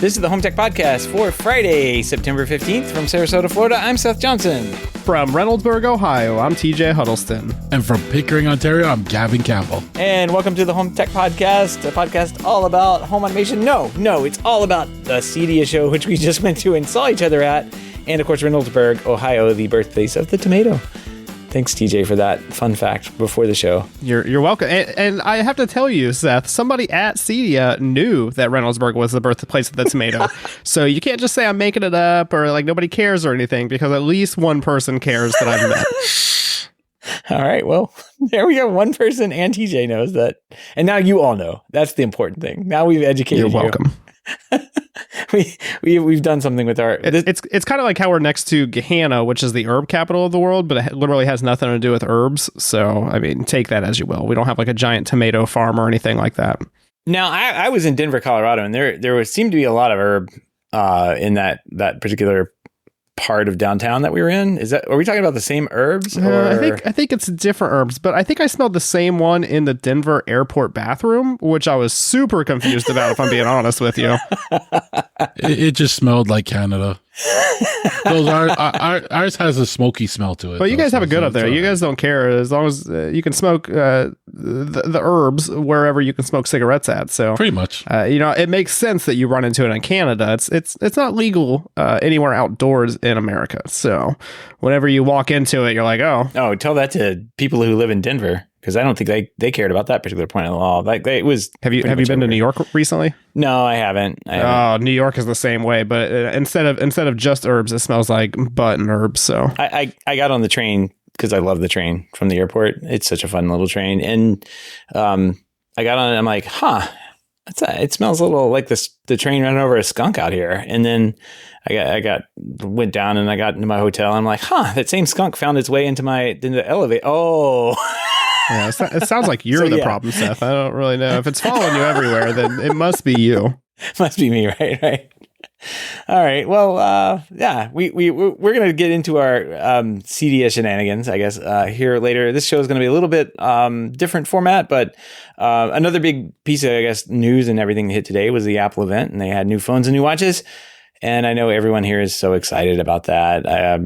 This is the HomeTech Podcast for Friday, September 15th from Sarasota, Florida. I'm Seth Johnson. From Reynoldsburg, Ohio, I'm TJ Huddleston. And from Pickering, Ontario, I'm Gavin Campbell. And welcome to the HomeTech Podcast, a podcast all about home automation. No, it's all about the CEDIA show, which we just went to and saw each other at. And of course, Reynoldsburg, Ohio, the birthplace of the tomato. Thanks, TJ, for that fun fact before the show. You're welcome. And I have to tell you, Seth, somebody at CEDIA knew that Reynoldsburg was the birthplace of the tomato. So you can't just say I'm making it up or like nobody cares or anything, because at least one person cares that I've met. All right, well, there we go. One person and TJ knows that. And now you all know. That's the important thing. Now we've educated you. You're welcome. We've done something with our... It's kind of like how we're next to Gehenna, which is the herb capital of the world, but it literally has nothing to do with herbs. So, I mean, take that as you will. We don't have like a giant tomato farm or anything like that. Now, I was in Denver, Colorado, and there seemed to be a lot of herb in that particular part of downtown that we were in. Are we talking about the same herbs? I think it's different herbs, but I think I smelled the same one in the Denver airport bathroom, which I was super confused about, if I'm being honest with you. It just smelled like Canada. Ours has a smoky smell to it. But you guys have it good up there. You guys don't care as long as you can smoke the herbs wherever you can smoke cigarettes at. So pretty much, it makes sense that you run into it in Canada. It's not legal anywhere outdoors in America. So whenever you walk into it, you're like, oh, tell that to people who live in Denver. Because I don't think they cared about that particular point of the law. Like it was. Have you been to New York recently? No, I haven't. Oh, New York is the same way, but instead of just herbs, it smells like butt and herbs. So I got on the train because I love the train from the airport. It's such a fun little train, and I got on it. I'm like, it smells a little like the train ran over a skunk out here. And then I went down and I got into my hotel. And I'm like, that same skunk found its way into the elevator. Oh. Yeah, it sounds like you're the problem, Seth. I don't really know. If it's following you everywhere, then it must be you. Must be me, right? All right. Well, we're going to get into our CEDIA shenanigans, I guess, here later. This show is going to be a little bit different format, but another big piece of, I guess, news and everything that hit today was the Apple event, and they had new phones and new watches. And I know everyone here is so excited about that.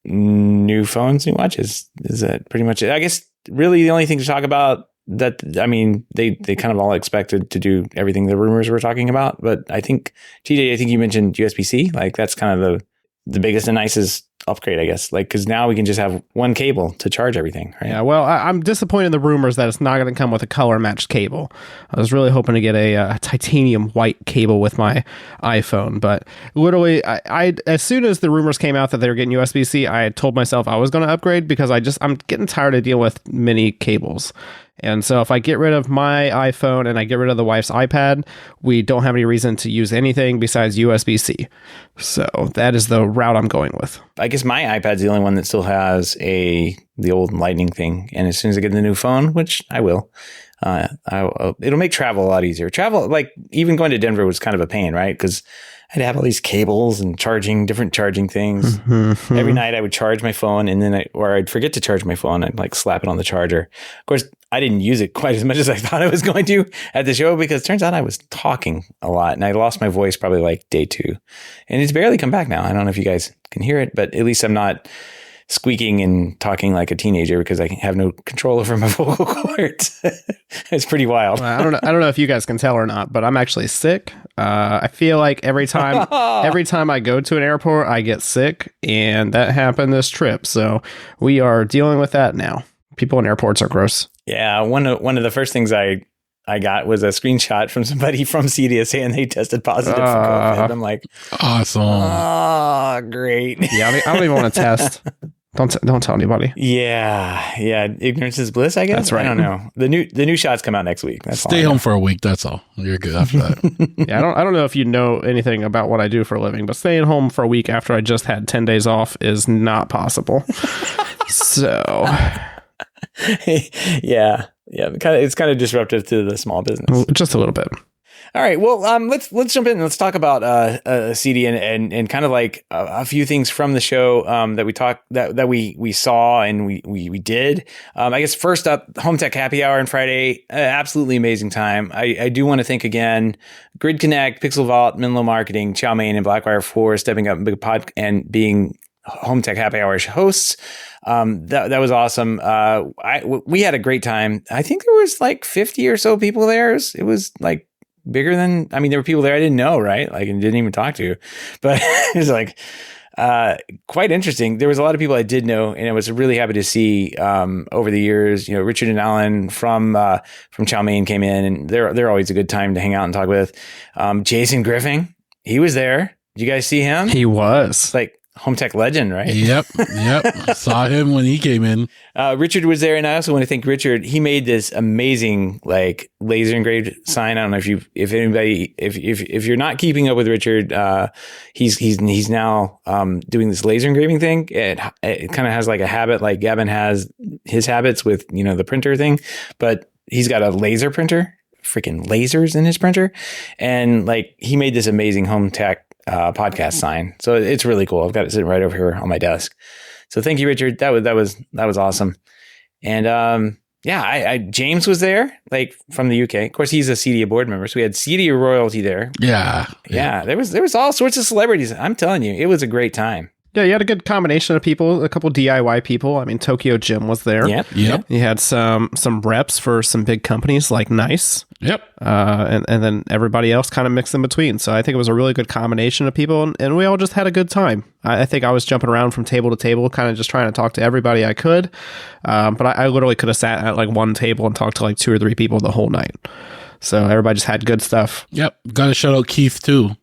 New phones, new watches. Is that pretty much it? I guess really the only thing to talk about that, I mean, they kind of all expected to do everything the rumors were talking about. But I think, TJ, you mentioned USB-C. Like that's kind of the biggest and nicest upgrade, I guess. Like, because now we can just have one cable to charge everything, right? Yeah, well, I'm disappointed in the rumors that it's not going to come with a color-matched cable. I was really hoping to get a titanium white cable with my iPhone, but literally, I as soon as the rumors came out that they were getting USB-C, I told myself I was going to upgrade because I'm getting tired of dealing with many cables. And so if I get rid of my iPhone and I get rid of the wife's iPad, we don't have any reason to use anything besides USB-C. So that is the route I'm going with. I guess my iPad's the only one that still has the old Lightning thing. And as soon as I get the new phone, which I will, it'll make travel a lot easier. Travel, like even going to Denver was kind of a pain, right? Because I'd have all these cables and different charging things. Mm-hmm. Every night I would charge my phone and then I'd forget to charge my phone. I'd like slap it on the charger. Of course, I didn't use it quite as much as I thought I was going to at the show because it turns out I was talking a lot and I lost my voice probably like day 2. And it's barely come back now. I don't know if you guys can hear it, but at least I'm not squeaking and talking like a teenager because I have no control over my vocal cords. It's pretty wild. Well, I don't know if you guys can tell or not, but I'm actually sick. I feel like every time I go to an airport, I get sick, and that happened this trip. So we are dealing with that now. People in airports are gross. Yeah, one of the first things I got was a screenshot from somebody from CEDIA saying they tested positive for COVID. I'm like, awesome. Oh, great. Yeah, I don't even want to test. Don't tell anybody. Yeah. Ignorance is bliss, I guess. That's right. I don't know. The new shots come out next week. Stay home for a week. That's all. You're good after that. Yeah, I don't know if you know anything about what I do for a living, but staying home for a week after I just had 10 days off is not possible. So, yeah. It's kind of disruptive to the small business. Just a little bit. All right. Well, let's jump in. Let's talk about CD and kind of like a few things from the show that we talked that we saw and we did. I guess first up, Home Tech Happy Hour on Friday. Absolutely amazing time. I do want to thank again Grid Connect, Pixel Vault, Menlo Marketing, Chow Mein, and Blackwire for stepping up and big pod and being Home Tech Happy Hour hosts. That was awesome. We had a great time. I think there was like 50 or so people there. It was like bigger than, I mean, there were people there I didn't know, right? Like, and didn't even talk to, but it was like, quite interesting. There was a lot of people I did know, and I was really happy to see, over the years, Richard and Alan from Chow Mein came in, and they're always a good time to hang out and talk with. Jason Griffin, he was there. Did you guys see him? He was. It's like Home Tech legend, right? Yep. I saw him when he came in. Richard was there, and I also want to thank Richard. He made this amazing like laser engraved sign. I don't know if you're not keeping up with Richard, he's now doing this laser engraving thing. It kind of has like a habit, like Gavin has his habits with the printer thing, but he's got a laser printer, freaking lasers in his printer, and like he made this amazing Home Tech podcast sign. So it's really cool. I've got it sitting right over here on my desk. So thank you, Richard. That was awesome. And James was there, like from the UK. Of course, he's a CEDIA board member, so we had CEDIA royalty there. Yeah. There was all sorts of celebrities. I'm telling you, it was a great time. Yeah, you had a good combination of people, a couple DIY people. I mean, Tokyo Jim was there. Yep. You had some reps for some big companies like Nice. Yep. And then everybody else kind of mixed in between. So I think it was a really good combination of people, and we all just had a good time. I think I was jumping around from table to table, kind of just trying to talk to everybody I could. But I literally could have sat at like one table and talked to like 2 or 3 people the whole night. So everybody just had good stuff. Yep. Got to shout out Keith too.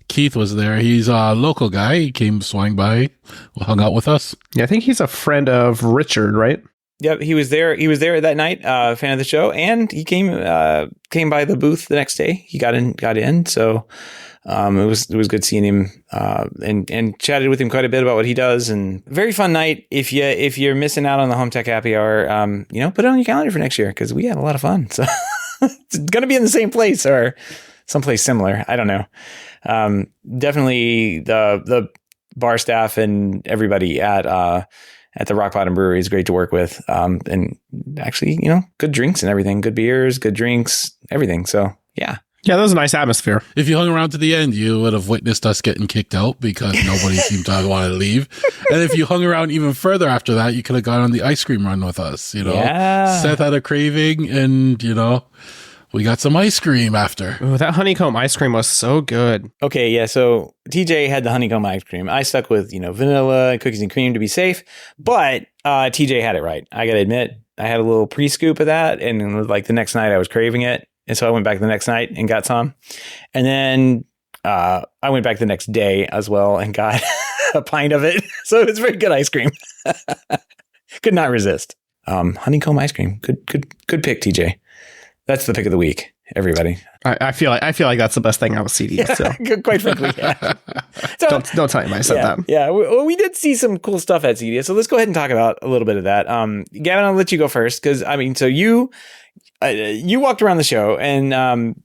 Keith was there. He's a local guy. He came swung by, hung out with us. Yeah, I think he's a friend of Richard, right? Yep, he was there. He was there that night, fan of the show, and he came by the booth the next day. He got in. So it was good seeing him and chatted with him quite a bit about what he does. And very fun night. If you're missing out on the Home Tech Happy Hour, put it on your calendar for next year because we had a lot of fun. So it's gonna be in the same place or someplace similar. I don't know. Definitely the bar staff and everybody at the Rock Bottom Brewery is great to work with. And actually, good drinks and everything, good beers, good drinks, everything. So yeah. Yeah, that was a nice atmosphere. If you hung around to the end, you would have witnessed us getting kicked out because nobody seemed to want to leave. And if you hung around even further after that, you could have gone on the ice cream run with us, Yeah. Seth had a craving and, we got some ice cream after. Ooh, that honeycomb ice cream was so good. Okay, yeah. So TJ had the honeycomb ice cream. I stuck with vanilla and cookies and cream to be safe, but TJ had it right. I gotta admit, I had a little pre-scoop of that, and like the next night I was craving it, and so I went back the next night and got some, and then I went back the next day as well and got a pint of it. So it was very good ice cream. Could not resist. Honeycomb ice cream. Good pick, TJ. That's the pick of the week, everybody. I feel like that's the best thing out of CEDIA. So quite frankly, yeah. So, don't tell me I said that. Yeah, we did see some cool stuff at CEDIA, so let's go ahead and talk about a little bit of that. Gavin, I'll let you go first because so you walked around the show, and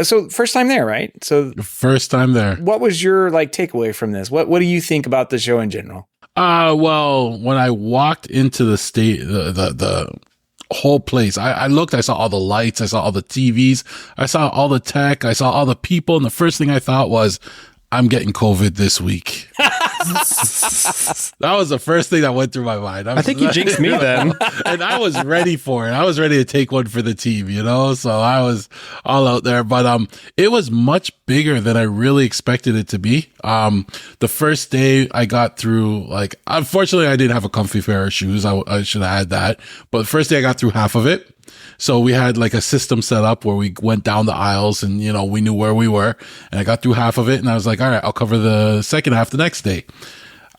so first time there, right? So First time there. What was your takeaway from this? What do you think about the show in general? Well, when I walked into the the whole place, I looked, I saw all the lights, I saw all the TVs, I saw all the tech, I saw all the people, and the first thing I thought was, I'm getting COVID this week. That was the first thing that went through my mind. I think you jinxed me then. And I was ready for it. I was ready to take one for the team, So I was all out there. But it was much bigger than I really expected it to be. The first day I got through, unfortunately, I didn't have a comfy pair of shoes. I should have had that. But the first day I got through half of it. So we had a system set up where we went down the aisles and, we knew where we were, and I got through half of it and I was like, all right, I'll cover the second half the next day.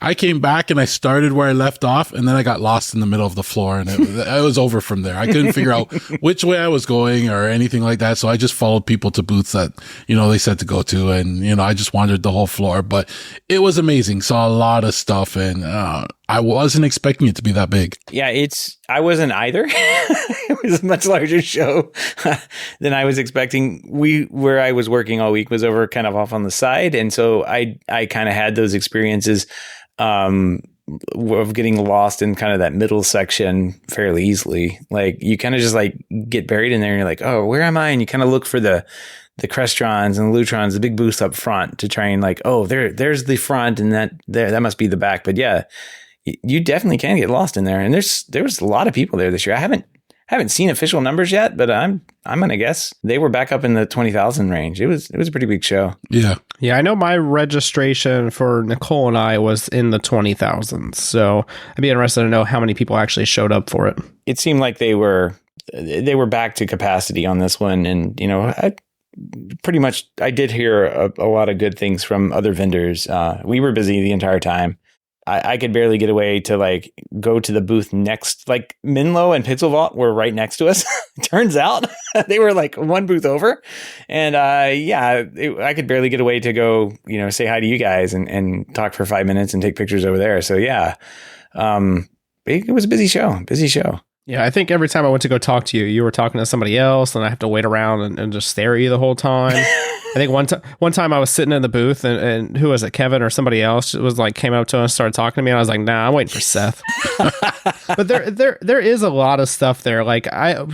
I came back and I started where I left off, and then I got lost in the middle of the floor, and it was over from there. I couldn't figure out which way I was going or anything like that. So I just followed people to booths that, they said to go to. And, I just wandered the whole floor, but it was amazing. Saw a lot of stuff. And, I wasn't expecting it to be that big. Yeah, I wasn't either. It was a much larger show than I was expecting. Where I was working all week was over kind of off on the side. And so I kind of had those experiences of getting lost in kind of that middle section fairly easily. Like you kind of just like get buried in there and you're like, oh, where am I? And you kind of look for the Crestrons and the Lutrons, the big booths up front to try and like, oh, there's the front and that must be the back. But yeah, you definitely can get lost in there. And there was a lot of people there this year. I haven't seen official numbers yet, but I'm going to guess they were back up in the 20,000 range. It was a pretty big show. Yeah. Yeah, I know my registration for Nicole and I was in the 20,000s. So I'd be interested to know how many people actually showed up for it. It seemed like they were back to capacity on this one. And, I did hear a lot of good things from other vendors. We were busy the entire time. I could barely get away to like go to the booth next, like Menlo and Pitzelvault were right next to us. Turns out they were like one booth over. And I could barely get away to go, say hi to you guys and talk for 5 minutes and take pictures over there. So yeah, it was a busy show. Yeah, I think every time I went to go talk to you, you were talking to somebody else, and I have to wait around and just stare at you the whole time. I think one time I was sitting in the booth, and who was it, Kevin or somebody else, was like came up to us and started talking to me, and I was like, nah, I'm waiting for Seth. But there is a lot of stuff there. Like I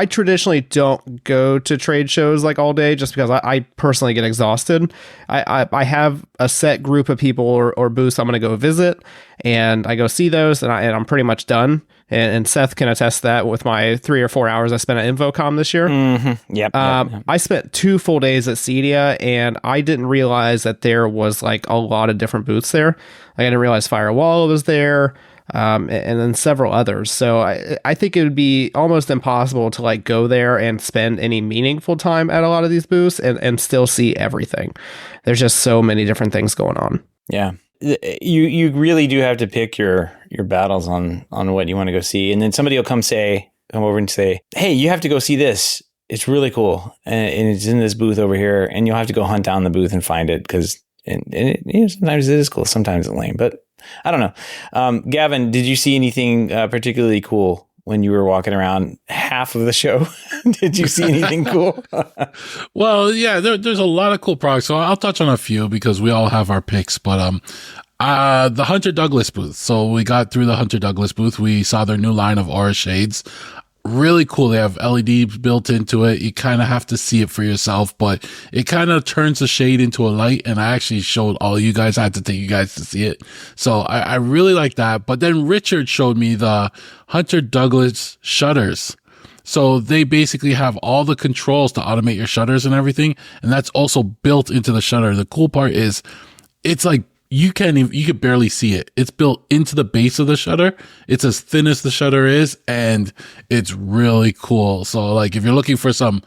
traditionally don't go to trade shows like all day just because I personally get exhausted. I have a set group of people or booths I'm going to go visit, and I go see those, and I'm pretty much done. And Seth can attest to that with my 3 or 4 hours I spent at InfoComm this year. Mm-hmm. Yep. I spent 2 full days at CEDIA, and I didn't realize that there was like a lot of different booths there. Like, I didn't realize Firewall was there, and then several others. So I think it would be almost impossible to like go there and spend any meaningful time at a lot of these booths and still see everything. There's just so many different things going on. Yeah. You really do have to pick your battles on what you want to go see. And then somebody will come over and say, hey, you have to go see this. It's really cool. And it's in this booth over here. And you'll have to go hunt down the booth and find it because sometimes it is cool. Sometimes it's lame. But I don't know. Gavin, did you see anything particularly cool when you were walking around half of the show? Did you see anything cool? Well, yeah, there's a lot of cool products. So I'll touch on a few because we all have our picks. But the Hunter Douglas booth. So we got through the Hunter Douglas booth. We saw their new line of Aura shades. Really cool. They have LEDs built into it. You kind of have to see it for yourself, but it kind of turns the shade into a light. And I actually showed all of you guys. I had to take you guys to see it. So I really like that. But then Richard showed me the Hunter Douglas shutters. So they basically have all the controls to automate your shutters and everything. And that's also built into the shutter. The cool part is it's like you could barely see it. It's built into the base of the shutter. It's as thin as the shutter is, and it's really cool. So like if you're looking for some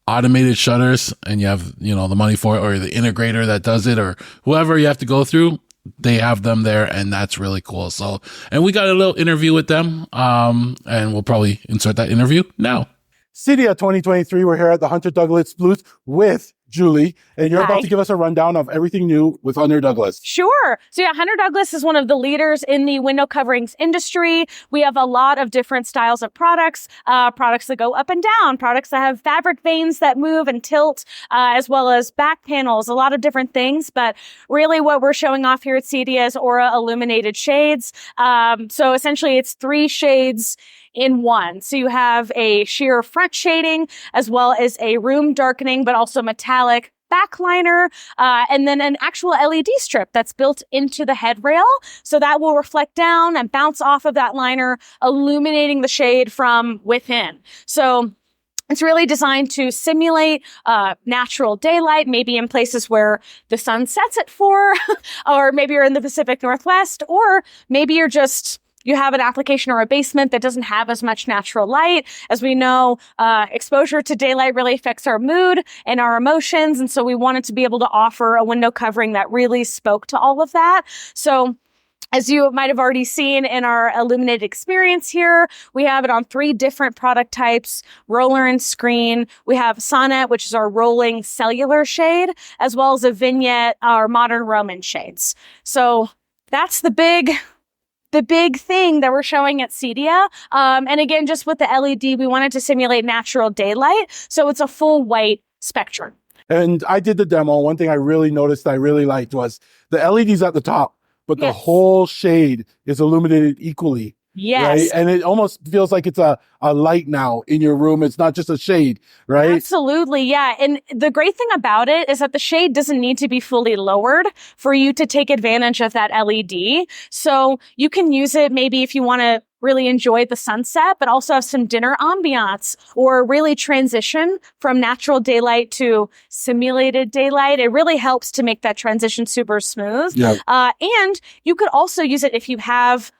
automated shutters and you have, the money for it, or the integrator that does it, or whoever you have to go through, they have them there, and that's really cool. So, and we got a little interview with them, and we'll probably insert that interview now. CEDIA 2023, we're here at the Hunter Douglas booth with Julie, and you're about to give us a rundown of everything new with Hunter Douglas. Sure. So yeah, Hunter Douglas is one of the leaders in the window coverings industry. We have a lot of different styles of products that go up and down, products that have fabric veins that move and tilt, as well as back panels, a lot of different things. But really what we're showing off here at CEDIA is Aura illuminated shades. So essentially it's 3 shades in one. So you have a sheer front shading as well as a room darkening, but also metallic backliner, and then an actual LED strip that's built into the head rail. So that will reflect down and bounce off of that liner, illuminating the shade from within. So it's really designed to simulate natural daylight, maybe in places where the sun sets at 4, or maybe you're in the Pacific Northwest, or maybe you have an application or a basement that doesn't have as much natural light. As we know, exposure to daylight really affects our mood and our emotions. And so we wanted to be able to offer a window covering that really spoke to all of that. So as you might have already seen in our illuminated experience here, we have it on 3 different product types, roller and screen. We have Sonnet, which is our rolling cellular shade, as well as a Vignette, our modern Roman shades. So that's the big the big thing that we're showing at CEDIA. And again, just with the LED, we wanted to simulate natural daylight. So it's a full white spectrum. And I did the demo. One thing I really noticed I really liked was the LEDs at the top, but the whole shade is illuminated equally. Yes. Right? And it almost feels like it's a light now in your room. It's not just a shade, right? Absolutely. Yeah. And the great thing about it is that the shade doesn't need to be fully lowered for you to take advantage of that LED. So you can use it maybe if you want to really enjoy the sunset, but also have some dinner ambiance or really transition from natural daylight to simulated daylight. It really helps to make that transition super smooth. Yeah. And you could also use it if you have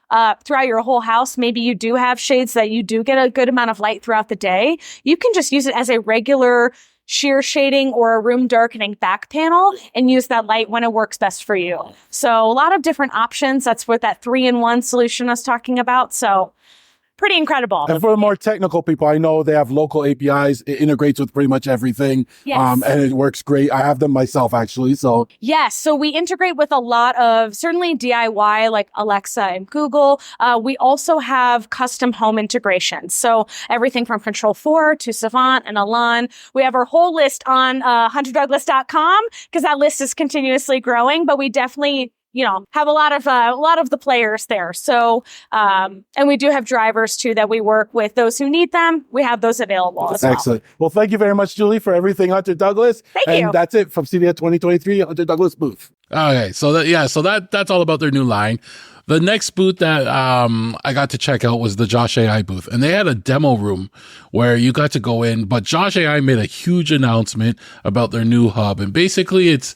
throughout your whole house. Maybe you do have shades that you do get a good amount of light throughout the day. You can just use it as a regular sheer shading or a room darkening back panel and use that light when it works best for you. So a lot of different options. That's what that 3-in-1 solution I was talking about. So pretty incredible. And for the more technical people, I know they have local APIs. It integrates with pretty much everything. Yes. And it works great. I have them myself, actually. So yes. So we integrate with a lot of certainly DIY like Alexa and Google. We also have custom home integrations. So everything from Control 4 to Savant and Elan. We have our whole list on hunterdouglas.com because that list is continuously growing, but we definitely have a lot of the players there. So, and we do have drivers too that we work with. Those who need them, we have those available as well. excellent. Well, thank you very much, Julie, for everything Hunter Douglas. Thank you. And that's it from CEDIA 2023 Hunter Douglas booth. Okay, so that's all about their new line. The next booth that I got to check out was the Josh AI booth, and they had a demo room where you got to go in. But Josh AI made a huge announcement about their new hub, and basically it's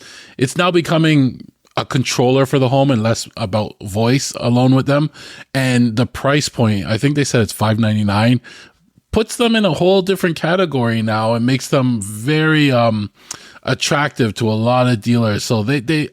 now becoming a controller for the home and less about voice alone with them. And the price point, I think they said it's $599, puts them in a whole different category now and makes them very attractive to a lot of dealers. So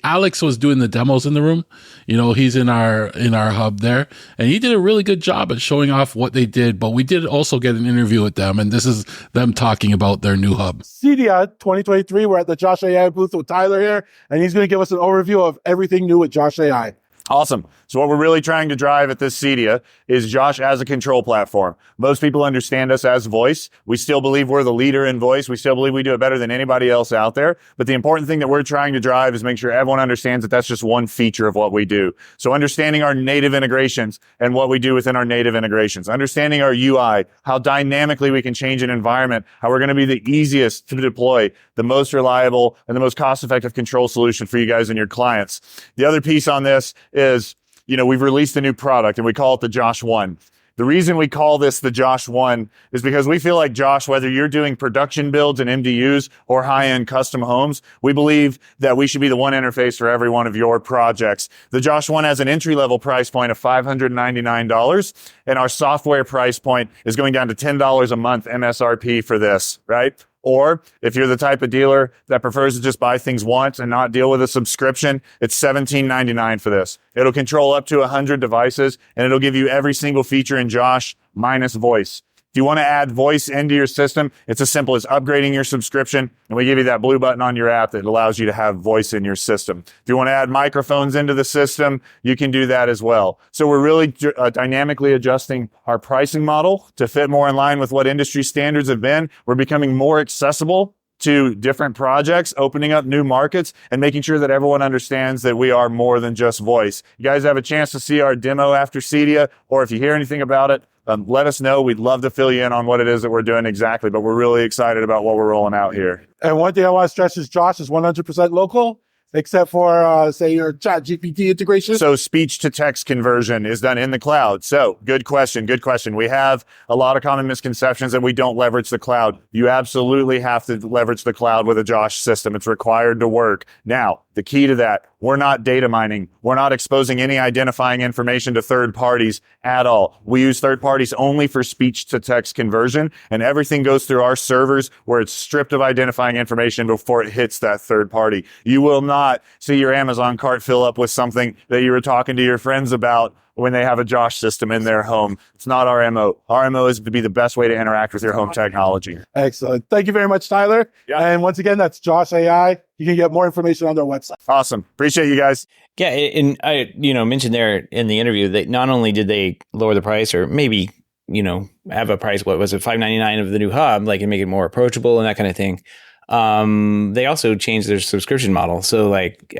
Alex was doing the demos in the room. He's in our hub there, and he did a really good job at showing off what they did. But we did also get an interview with them, and this is them talking about their new hub. CEDIA 2023, we're at the Josh AI booth with Tyler here, and he's going to give us an overview of everything new with Josh AI. Awesome. So what we're really trying to drive at this CEDIA is Josh as a control platform. Most people understand us as voice. We still believe we're the leader in voice. We still believe we do it better than anybody else out there. But the important thing that we're trying to drive is make sure everyone understands that that's just one feature of what we do. So understanding our native integrations and what we do within our native integrations, understanding our UI, how dynamically we can change an environment, how we're going to be the easiest to deploy, the most reliable and the most cost-effective control solution for you guys and your clients. The other piece on this is, we've released a new product and we call it the Josh 1. The reason we call this the Josh 1 is because we feel like Josh, whether you're doing production builds and MDUs or high-end custom homes, we believe that we should be the one interface for every one of your projects. The Josh 1 has an entry-level price point of $599, and our software price point is going down to $10 a month MSRP for this, right? Or if you're the type of dealer that prefers to just buy things once and not deal with a subscription, it's $17.99 for this. It'll control up to 100 devices, and it'll give you every single feature in Josh minus voice. If you want to add voice into your system, it's as simple as upgrading your subscription, and we give you that blue button on your app that allows you to have voice in your system. If you want to add microphones into the system, you can do that as well. So we're really dynamically adjusting our pricing model to fit more in line with what industry standards have been. We're becoming more accessible to different projects, opening up new markets, and making sure that everyone understands that we are more than just voice. You guys have a chance to see our demo after CEDIA, or if you hear anything about it, let us know. We'd love to fill you in on what it is that we're doing exactly, but we're really excited about what we're rolling out here. And one thing I want to stress is Josh is 100% local, except for, say, your chat GPT integration. So speech to text conversion is done in the cloud. So good question. We have a lot of common misconceptions that we don't leverage the cloud. You absolutely have to leverage the cloud with a Josh system. It's required to work. Now, the key to that, we're not data mining. We're not exposing any identifying information to third parties at all. We use third parties only for speech to text conversion, and everything goes through our servers where it's stripped of identifying information before it hits that third party. You will not see your Amazon cart fill up with something that you were talking to your friends about when they have a Josh system in their home. It's not our MO. Our MO is to be the best way to interact with your home technology. Excellent. Thank you very much, Tyler. Yeah. And once again, that's Josh AI. You can get more information on their website. Awesome. Appreciate you guys. Yeah, and I, mentioned there in the interview that not only did they lower the price, or maybe, have a price, what was it, $5.99 of the new hub, like, and make it more approachable and that kind of thing. They also changed their subscription model. So like,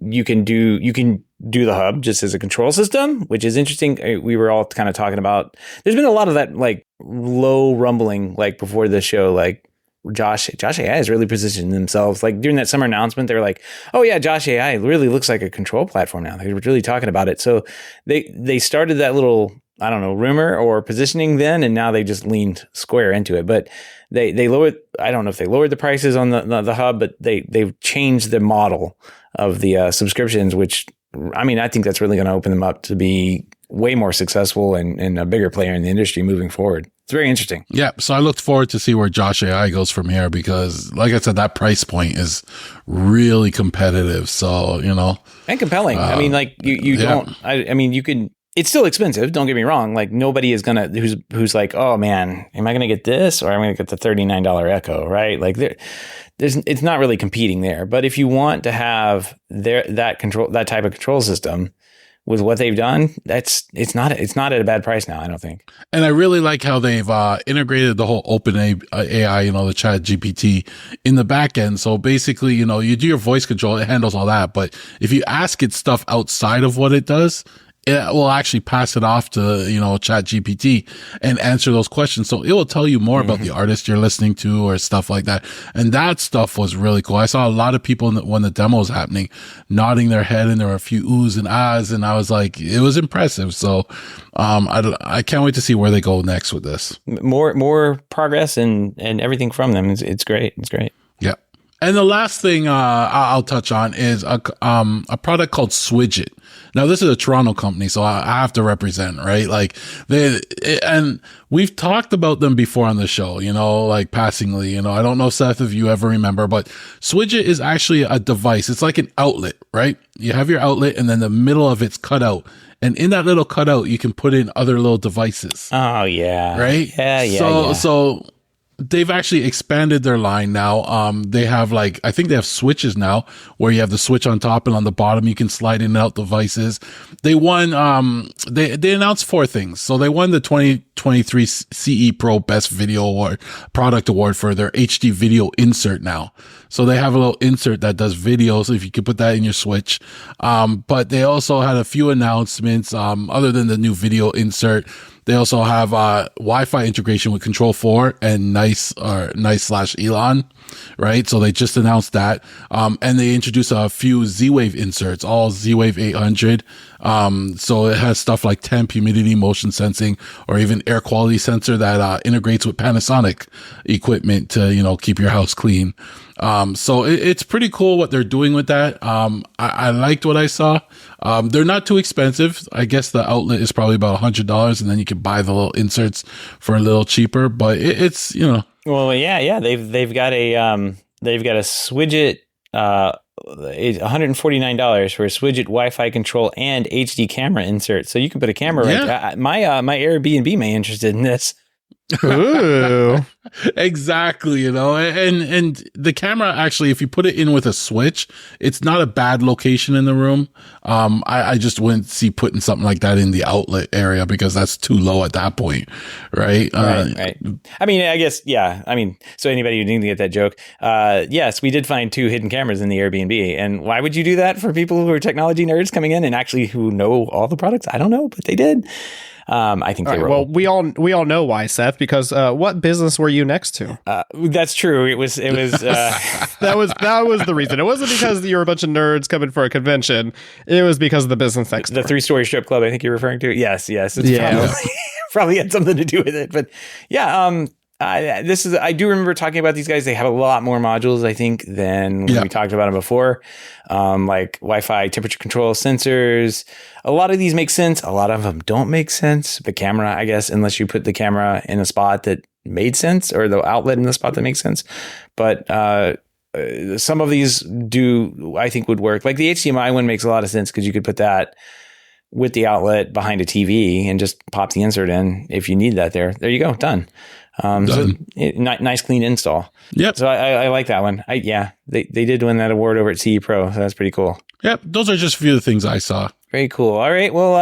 you can do the hub just as a control system, which is interesting. We were all kind of talking about, there's been a lot of that like low rumbling, like before the show, like Josh AI has really positioned themselves. Like during that summer announcement, they were like, oh yeah, Josh AI really looks like a control platform now. They were really talking about it. So they started that little, I don't know, rumor or positioning then, and now they just leaned square into it. But they lowered, I don't know if they lowered the prices on the hub, but they've changed the model of the subscriptions, which, I mean, I think that's really going to open them up to be way more successful and a bigger player in the industry moving forward. It's very interesting. Yeah. So I looked forward to see where Josh AI goes from here, because like I said, that price point is really competitive. So, and compelling. I mean, like you don't, I mean, you can, it's still expensive. Don't get me wrong. Like nobody is going to, who's like, oh man, am I going to get this or am I going to get the $39 Echo? Right. Like it's not really competing there. But if you want to have that type of control system with what they've done, it's not at a bad price now, I don't think. And I really like how they've integrated the whole open AI, the chat GPT in the back end. So basically, you do your voice control, it handles all that. But if you ask it stuff outside of what it does, it will actually pass it off to, chat GPT and answer those questions. So it will tell you more about the artist you're listening to or stuff like that. And that stuff was really cool. I saw a lot of people when the demo was happening nodding their head, and there were a few oohs and ahs, and I was like, it was impressive. So, I can't wait to see where they go next with this. More progress and everything from them. It's great. It's great. Yeah. And the last thing I'll touch on is a product called Swidget. Now, this is a Toronto company, so I have to represent, right? Like and we've talked about them before on the show, like passingly. I don't know, Seth, if you ever remember, but Swidget is actually a device. It's like an outlet, right? You have your outlet, and then the middle of it's cut out. And in that little cutout, you can put in other little devices. Oh, yeah. Right? Yeah. So they've actually expanded their line now. They have I think they have switches now where you have the switch on top, and on the bottom you can slide in and out devices. They won, they announced 4 things. So they won the 2023 CE Pro Best Video Product Award for their HD video insert now. So they have a little insert that does video, so if you could put that in your Switch. But they also had a few announcements, other than the new video insert. They also have Wi-Fi integration with Control 4 and Nice/Elon, right? So they just announced that. And they introduced a few Z-Wave inserts, all Z-Wave 800. So it has stuff like temp, humidity, motion sensing, or even air quality sensor that integrates with Panasonic equipment to, keep your house clean. So it's pretty cool what they're doing with that. I liked what I saw. They're not too expensive. I guess the outlet is probably about $100, and then you can buy the little inserts for a little cheaper, but it's. Well, yeah. They've got a Swidget, $149 for a Swidget Wi-Fi control and HD camera insert. So you can put a camera right. My Airbnb may be interested in this. Ooh. Exactly, and the camera, actually, if you put it in with a switch, it's not a bad location in the room. I just wouldn't see putting something like that in the outlet area, because that's too low at that point, right? Right. I mean, I guess, yeah. I mean, so anybody who didn't get that joke, yes, we did find 2 hidden cameras in the Airbnb. And why would you do that for people who are technology nerds coming in and actually who know all the products? I don't know, but they did. I think they were. Well, we all know why, Seth, because what business were you next to? That's true. It was that was the reason. It wasn't because you're a bunch of nerds coming for a convention. It was because of the business next door. The 3-story strip club, I think you're referring to. Yes. It's probably had something to do with it. But yeah, I do remember talking about these guys. They have a lot more modules, I think, than when we talked about them before. Like Wi-Fi temperature control sensors. A lot of these make sense. A lot of them don't make sense. The camera, I guess, unless you put the camera in a spot that made sense, or the outlet in the spot that makes sense. But some of these I think would work. Like the HDMI one makes a lot of sense, because you could put that with the outlet behind a TV and just pop the insert in if you need that there. There you go. Done. Nice, clean install. Yep. So I like that one. They did win that award over at CE Pro. So that's pretty cool. Yep. Those are just a few of the things I saw. Very cool. All right. Well,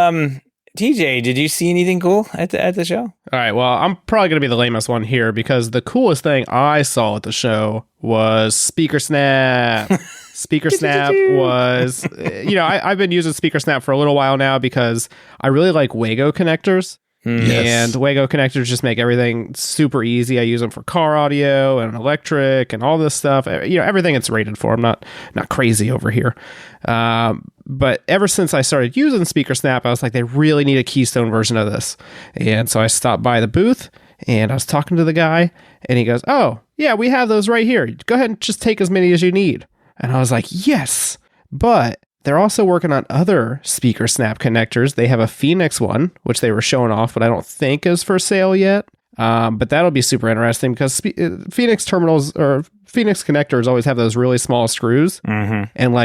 TJ, did you see anything cool at the show? All right. Well, I'm probably going to be the lamest one here because the coolest thing I saw at the show was Speaker Snap. Speaker Snap was, I've been using Speaker Snap for a little while now because I really like Wago connectors. Yes. And Wago connectors just make everything super easy. I use them for car audio and electric and all this stuff. Everything it's rated for. I'm not crazy over here. But ever since I started using Speaker Snap, I was like, they really need a Keystone version of this. And so I stopped by the booth and I was talking to the guy and he goes, oh, yeah, we have those right here. Go ahead and just take as many as you need. And I was like, yes, but they're also working on other Speaker Snap connectors. They have a Phoenix one, which they were showing off, but I don't think is for sale yet. But that'll be super interesting because Phoenix terminals or Phoenix connectors always have those really small screws. Mm-hmm. And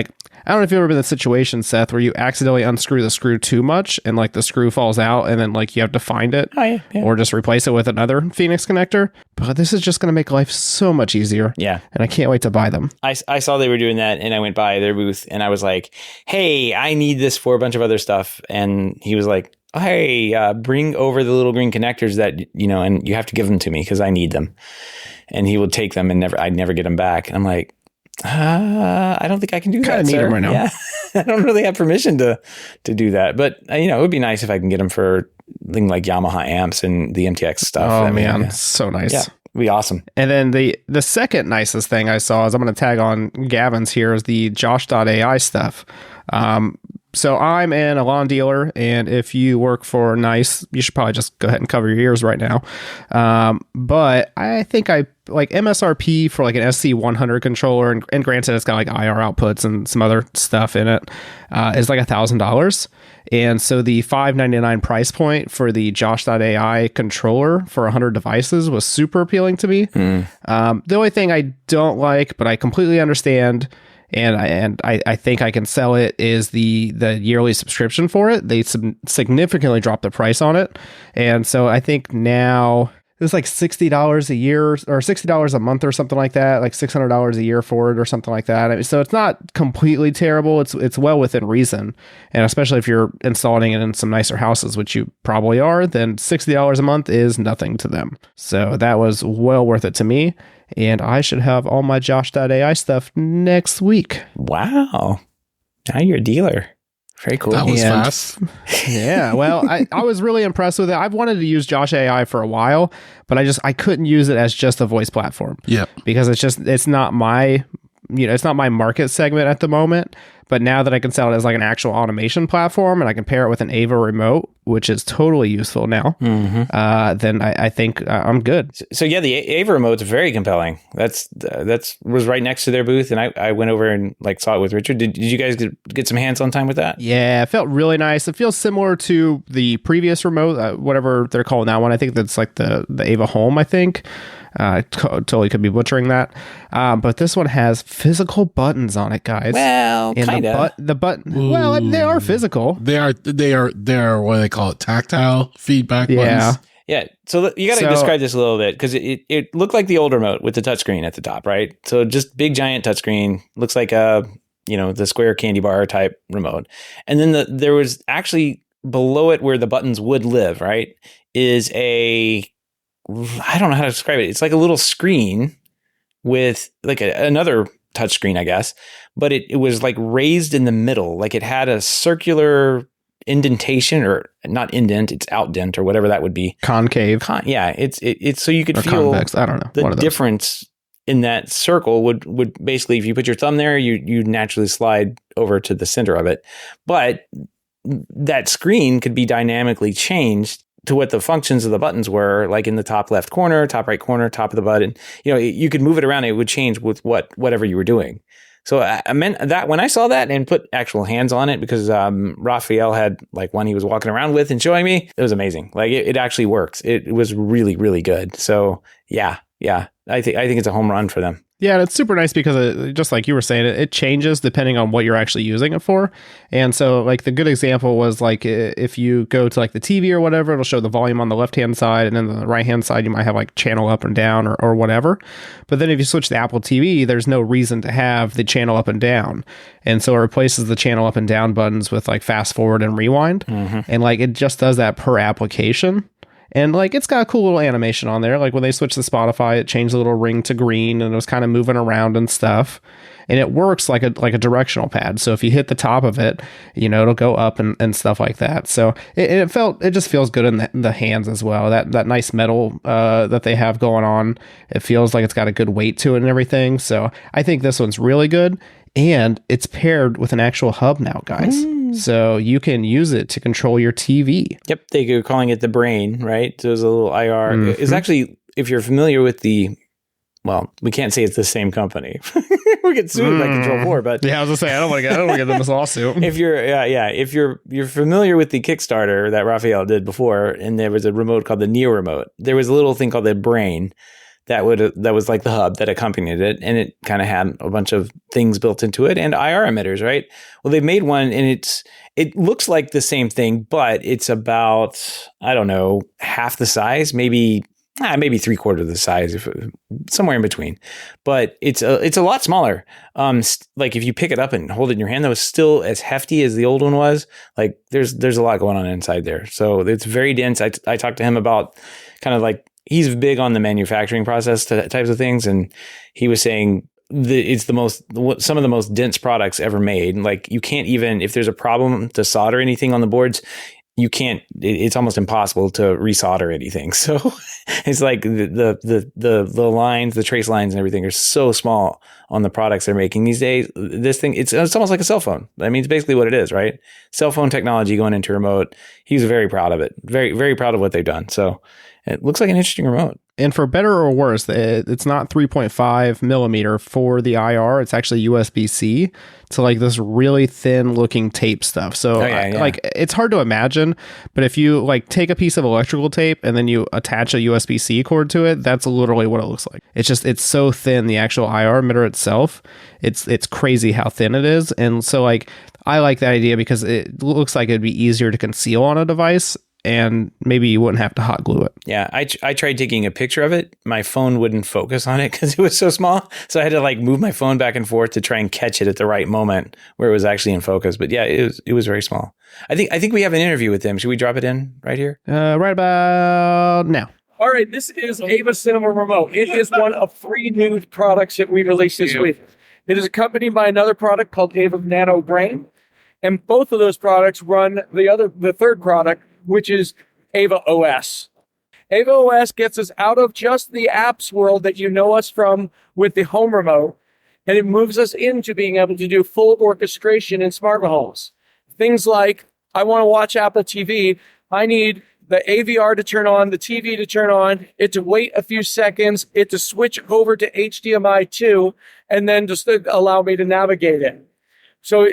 I don't know if you've ever been in a situation, Seth, where you accidentally unscrew the screw too much and the screw falls out and then you have to find it or just replace it with another Phoenix connector. But this is just going to make life so much easier. Yeah. And I can't wait to buy them. I saw they were doing that and I went by their booth and I was like, hey, I need this for a bunch of other stuff. And he was like, hey, bring over the little green connectors that, and you have to give them to me because I need them. And he would take them and I'd never get them back. And I'm like, I don't think I can do that. Need them right now. Yeah. I don't really have permission to do that. But, it would be nice if I can get them for things like Yamaha amps and the MTX stuff. Oh, man. So nice. Yeah. It'd be awesome. And then the second nicest thing I saw is I'm going to tag on Gavin's here is the Josh.ai stuff. So I'm an Elan dealer, and if you work for NICE, you should probably just go ahead and cover your ears right now. But I think I like MSRP for an SC100 controller, and granted, it's got IR outputs and some other stuff in it, is $1,000. And so the $599 price point for the Josh.ai controller for 100 devices was super appealing to me. The only thing I don't like, but I completely understand, and I think I can sell it, is the yearly subscription for it. They significantly dropped the price on it. And so I think now it was $60 a year or $60 a month or something like that, $600 a year for it or something like that. So it's not completely terrible. It's well within reason. And especially if you're installing it in some nicer houses, which you probably are, then $60 a month is nothing to them. So that was well worth it to me. And I should have all my Josh.ai stuff next week. Wow. Now you're a dealer. Very cool. That was fast. Yeah. Well, I was really impressed with it. I've wanted to use Josh AI for a while, but I couldn't use it as just a voice platform. Yeah. Because it's not my market segment at the moment. But now that I can sell it as an actual automation platform and I can pair it with an Ava remote, which is totally useful now, then I think I'm good. So yeah, the Ava remote's very compelling. That's was right next to their booth, and I went over and saw it with Richard. Did you guys get some hands-on time with that? Yeah, it felt really nice. It feels similar to the previous remote, whatever they're calling that one. I think that's the Ava Home, I think. Totally could be butchering that. But this one has physical buttons on it, guys. Well, kind of. The button. Well, they are physical. They are what do they call it? Tactile feedback buttons. Yeah. So you got to describe this a little bit because it looked like the old remote with the touchscreen at the top, right? So just big giant touchscreen, looks like the square candy bar type remote. And then there was actually below it where the buttons would live, right, is I don't know how to describe it. It's like a little screen with another touch screen, I guess, but it was raised in the middle. It had a circular indentation, or not indent, it's outdent or whatever that would be. Concave. Yeah. It's so you could feel convex. I don't know. The difference in that circle would basically, if you put your thumb there, you naturally slide over to the center of it. But that screen could be dynamically changed to what the functions of the buttons were, in the top left corner, top right corner, top of the button. You could move it around. It would change with whatever you were doing. So I meant that when I saw that and put actual hands on it, because Raphael had one he was walking around with and showing me, it was amazing. It actually works. It was really, really good. So yeah. I think it's a home run for them. Yeah, and it's super nice because just like you were saying, it changes depending on what you're actually using it for. And so like the good example was like if you go to like the TV or whatever, it'll show the volume on the left-hand side, and then on the right-hand side, you might have like channel up and down or whatever. But then if you switch to Apple TV, there's no reason to have the channel up and down. And so it replaces the channel up and down buttons with like fast forward and rewind. And like it just does that per application. And like it's got a cool little animation on there. Like when they switched to Spotify, it changed the little ring to green and it was kind of moving around and stuff. And it works like a directional pad. So if you hit the top of it, you know, it'll go up and stuff like that. So it just feels good in the hands as well. That nice metal that they have going on, it feels like it's got a good weight to it and everything. So I think this one's really good. And it's paired with an actual hub now, guys. So you can use it to control your TV. Yep, they were calling it the brain, right? So there's a little IR. It's actually, if you're familiar with well, we can't say it's the same company. We get sued by Control 4, but yeah, I was gonna say I don't want to get in this lawsuit. if you're familiar with the Kickstarter that Raphael did before, and there was a remote called the Neo remote, there was a little thing called the brain that was like the hub that accompanied it, and it kind of had a bunch of things built into it and IR emitters, right? Well, they've made one, and it looks like the same thing, but it's about, I don't know, half the size, maybe 3/4 the size, somewhere in between. But it's a lot smaller. Like if you pick it up and hold it in your hand, though, it's still as hefty as the old one was. Like there's a lot going on inside there, so it's very dense. I talked to him about kind of like, he's big on the manufacturing process types of things, and he was saying it's some of the most dense products ever made. Like you can't even, if there's a problem to solder anything on the boards, you can't. It's almost impossible to resolder anything. So it's like the lines, the trace lines, and everything are so small on the products they're making these days. This thing, it's almost like a cell phone. I mean, it's basically what it is, right? Cell phone technology going into remote. He's very proud of it. Very, very proud of what they've done. So it looks like an interesting remote. And for better or worse, it's not 3.5 millimeter for the IR. It's actually USB-C to like this really thin looking tape stuff. So like it's hard to imagine, but if you like take a piece of electrical tape and then you attach a USB-C cord to it, that's literally what it looks like. It's so thin, the actual IR emitter itself. It's crazy how thin it is. And so like I like that idea because it looks like it'd be easier to conceal on a device, and maybe you wouldn't have to hot glue it. Yeah, I tried taking a picture of it. My phone wouldn't focus on it because it was so small. So I had to like move my phone back and forth to try and catch it at the right moment where it was actually in focus. But yeah, it was very small. I think we have an interview with him. Should we drop it in right here? Right about now. All right, this is Ava Cinema Remote. It is one of 3 new products that we released this week. It is accompanied by another product called Ava Nano Brain. And both of those products run the third product, which is Ava OS. Ava OS gets us out of just the apps world that you know us from with the home remote, and it moves us into being able to do full orchestration in smart homes. Things like, I want to watch Apple TV. I need the AVR to turn on, the TV to turn on, it to wait a few seconds, it to switch over to HDMI 2, and then just allow me to navigate it. So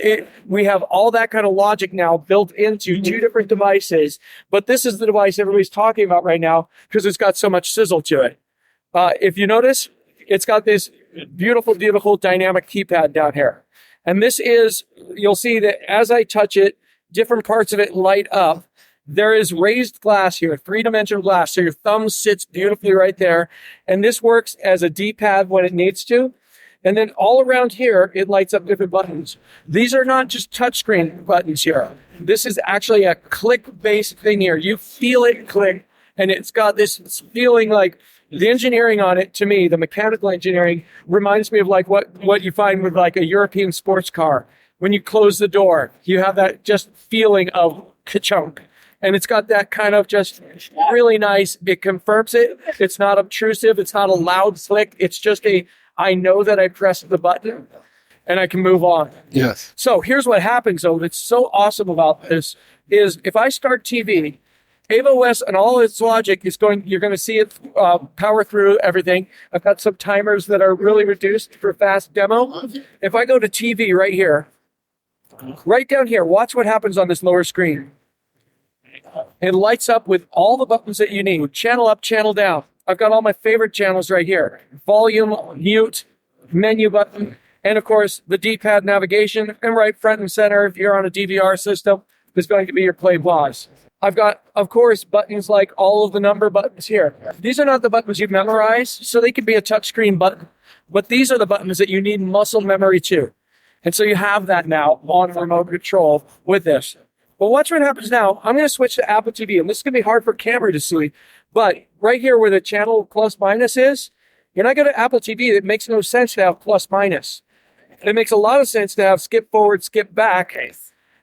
we have all that kind of logic now built into 2 different devices, but this is the device everybody's talking about right now because it's got so much sizzle to it. If you notice, it's got this beautiful, beautiful dynamic keypad down here. And this is, you'll see that as I touch it, different parts of it light up. There is raised glass here, 3-dimensional glass, so your thumb sits beautifully right there. And this works as a D-pad when it needs to. And then all around here, it lights up different buttons. These are not just touchscreen buttons here. This is actually a click-based thing here. You feel it click, and it's got this feeling like the engineering on it, to me, the mechanical engineering, reminds me of like what you find with like a European sports car. When you close the door, you have that just feeling of ka-chunk. And it's got that kind of just really nice, it confirms it. It's not obtrusive. It's not a loud click. It's just I know that I pressed the button and I can move on. Yes. So here's what happens, though. That's so awesome about this is if I start TV, Ava OS and all its logic is you're going to see it power through everything. I've got some timers that are really reduced for fast demo. If I go to TV right here, right down here, watch what happens on this lower screen. It lights up with all the buttons that you need. Channel up, channel down. I've got all my favorite channels right here. Volume, mute, menu button, and of course the D-pad navigation, and right front and center, if you're on a DVR system, is going to be your play pause. I've got, of course, buttons like all of the number buttons here. These are not the buttons you've memorized, so they can be a touchscreen button, but these are the buttons that you need muscle memory to. And so you have that now on remote control with this. But watch what happens now. I'm going to switch to Apple TV, and this is going to be hard for camera to see, but right here where the channel plus minus is, you're not going to Apple TV. It makes no sense to have plus minus. It makes a lot of sense to have skip forward, skip back.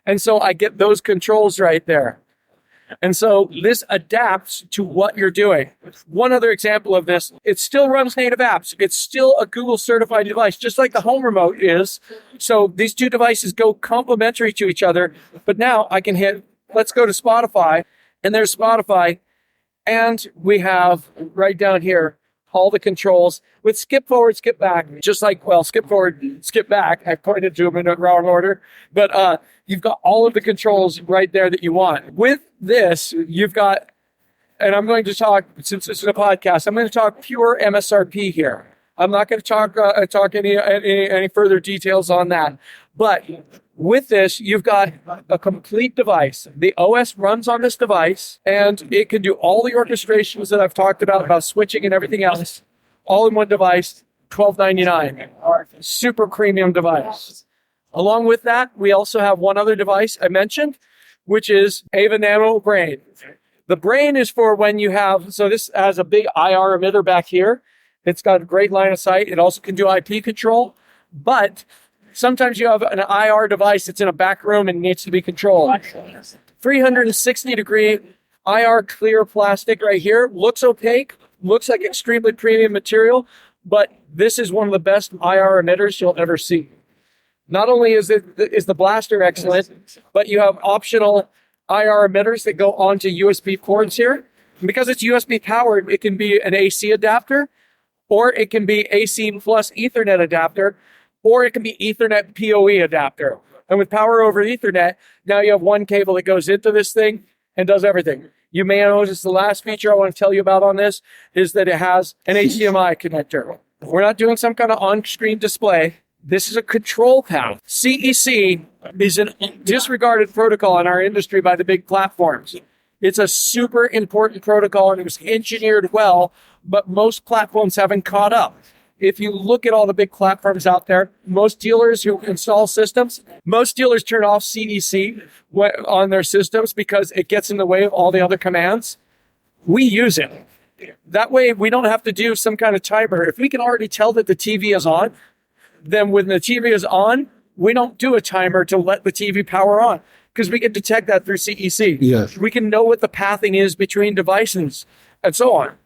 And so I get those controls right there. And so this adapts to what you're doing. One other example of this, it still runs native apps. It's still a Google certified device, just like the home remote is. So these two devices go complementary to each other. But now I can hit, let's go to Spotify, and there's Spotify. And we have right down here, all the controls with skip forward, skip back, just like, well, skip forward, skip back. I pointed to them in the wrong order, but you've got all of the controls right there that you want. With this, you've got, and I'm going to talk, since this is a podcast, I'm going to talk pure MSRP here. I'm not going to talk any further details on that. But with this, you've got a complete device. The OS runs on this device, and it can do all the orchestrations that I've talked about switching and everything else, all in one device, $12.99. Super premium device. Along with that, we also have one other device I mentioned, which is Ava Nano Brain. The brain is for when you have, so this has a big IR emitter back here. It's got a great line of sight. It also can do IP control, but sometimes you have an IR device that's in a back room and needs to be controlled. 360-degree IR clear plastic right here. Looks opaque, looks like extremely premium material, but this is one of the best IR emitters you'll ever see. Not only is the blaster excellent, but you have optional IR emitters that go onto USB ports here. And because it's USB powered, it can be an AC adapter, or it can be AC plus Ethernet adapter, or it can be Ethernet PoE adapter. And with power over Ethernet, now you have one cable that goes into this thing and does everything. You may notice the last feature I want to tell you about on this is that it has an HDMI connector. We're not doing some kind of on-screen display. This is a control path. CEC is a disregarded protocol in our industry by the big platforms. It's a super important protocol, and it was engineered well, but most platforms haven't caught up. If you look at all the big platforms out there, most dealers who install systems, most dealers turn off CEC on their systems because it gets in the way of all the other commands. We use it. That way, we don't have to do some kind of timer. If we can already tell that the TV is on, then when the TV is on, we don't do a timer to let the TV power on because we can detect that through CEC. Yes. We can know what the pathing is between devices and so on.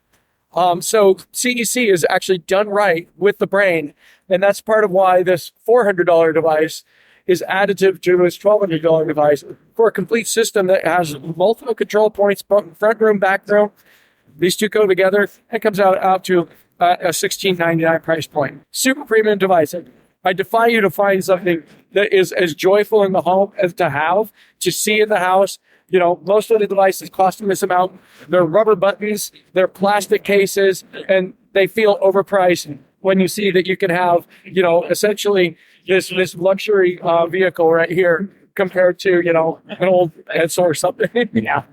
So CEC is actually done right with the brain, and that's part of why this $400 device is additive to this $1,200 device for a complete system that has multiple control points, front room, back room. These two go together. It comes out to a $16.99 price point. Super premium device. I defy you to find something that is as joyful in the home as to see in the house. You know, most of the devices costing this amount. They're rubber buttons, they're plastic cases, and they feel overpriced when you see that you can have, you know, essentially this luxury vehicle right here compared to, you know, an old Edsel or something. Yeah.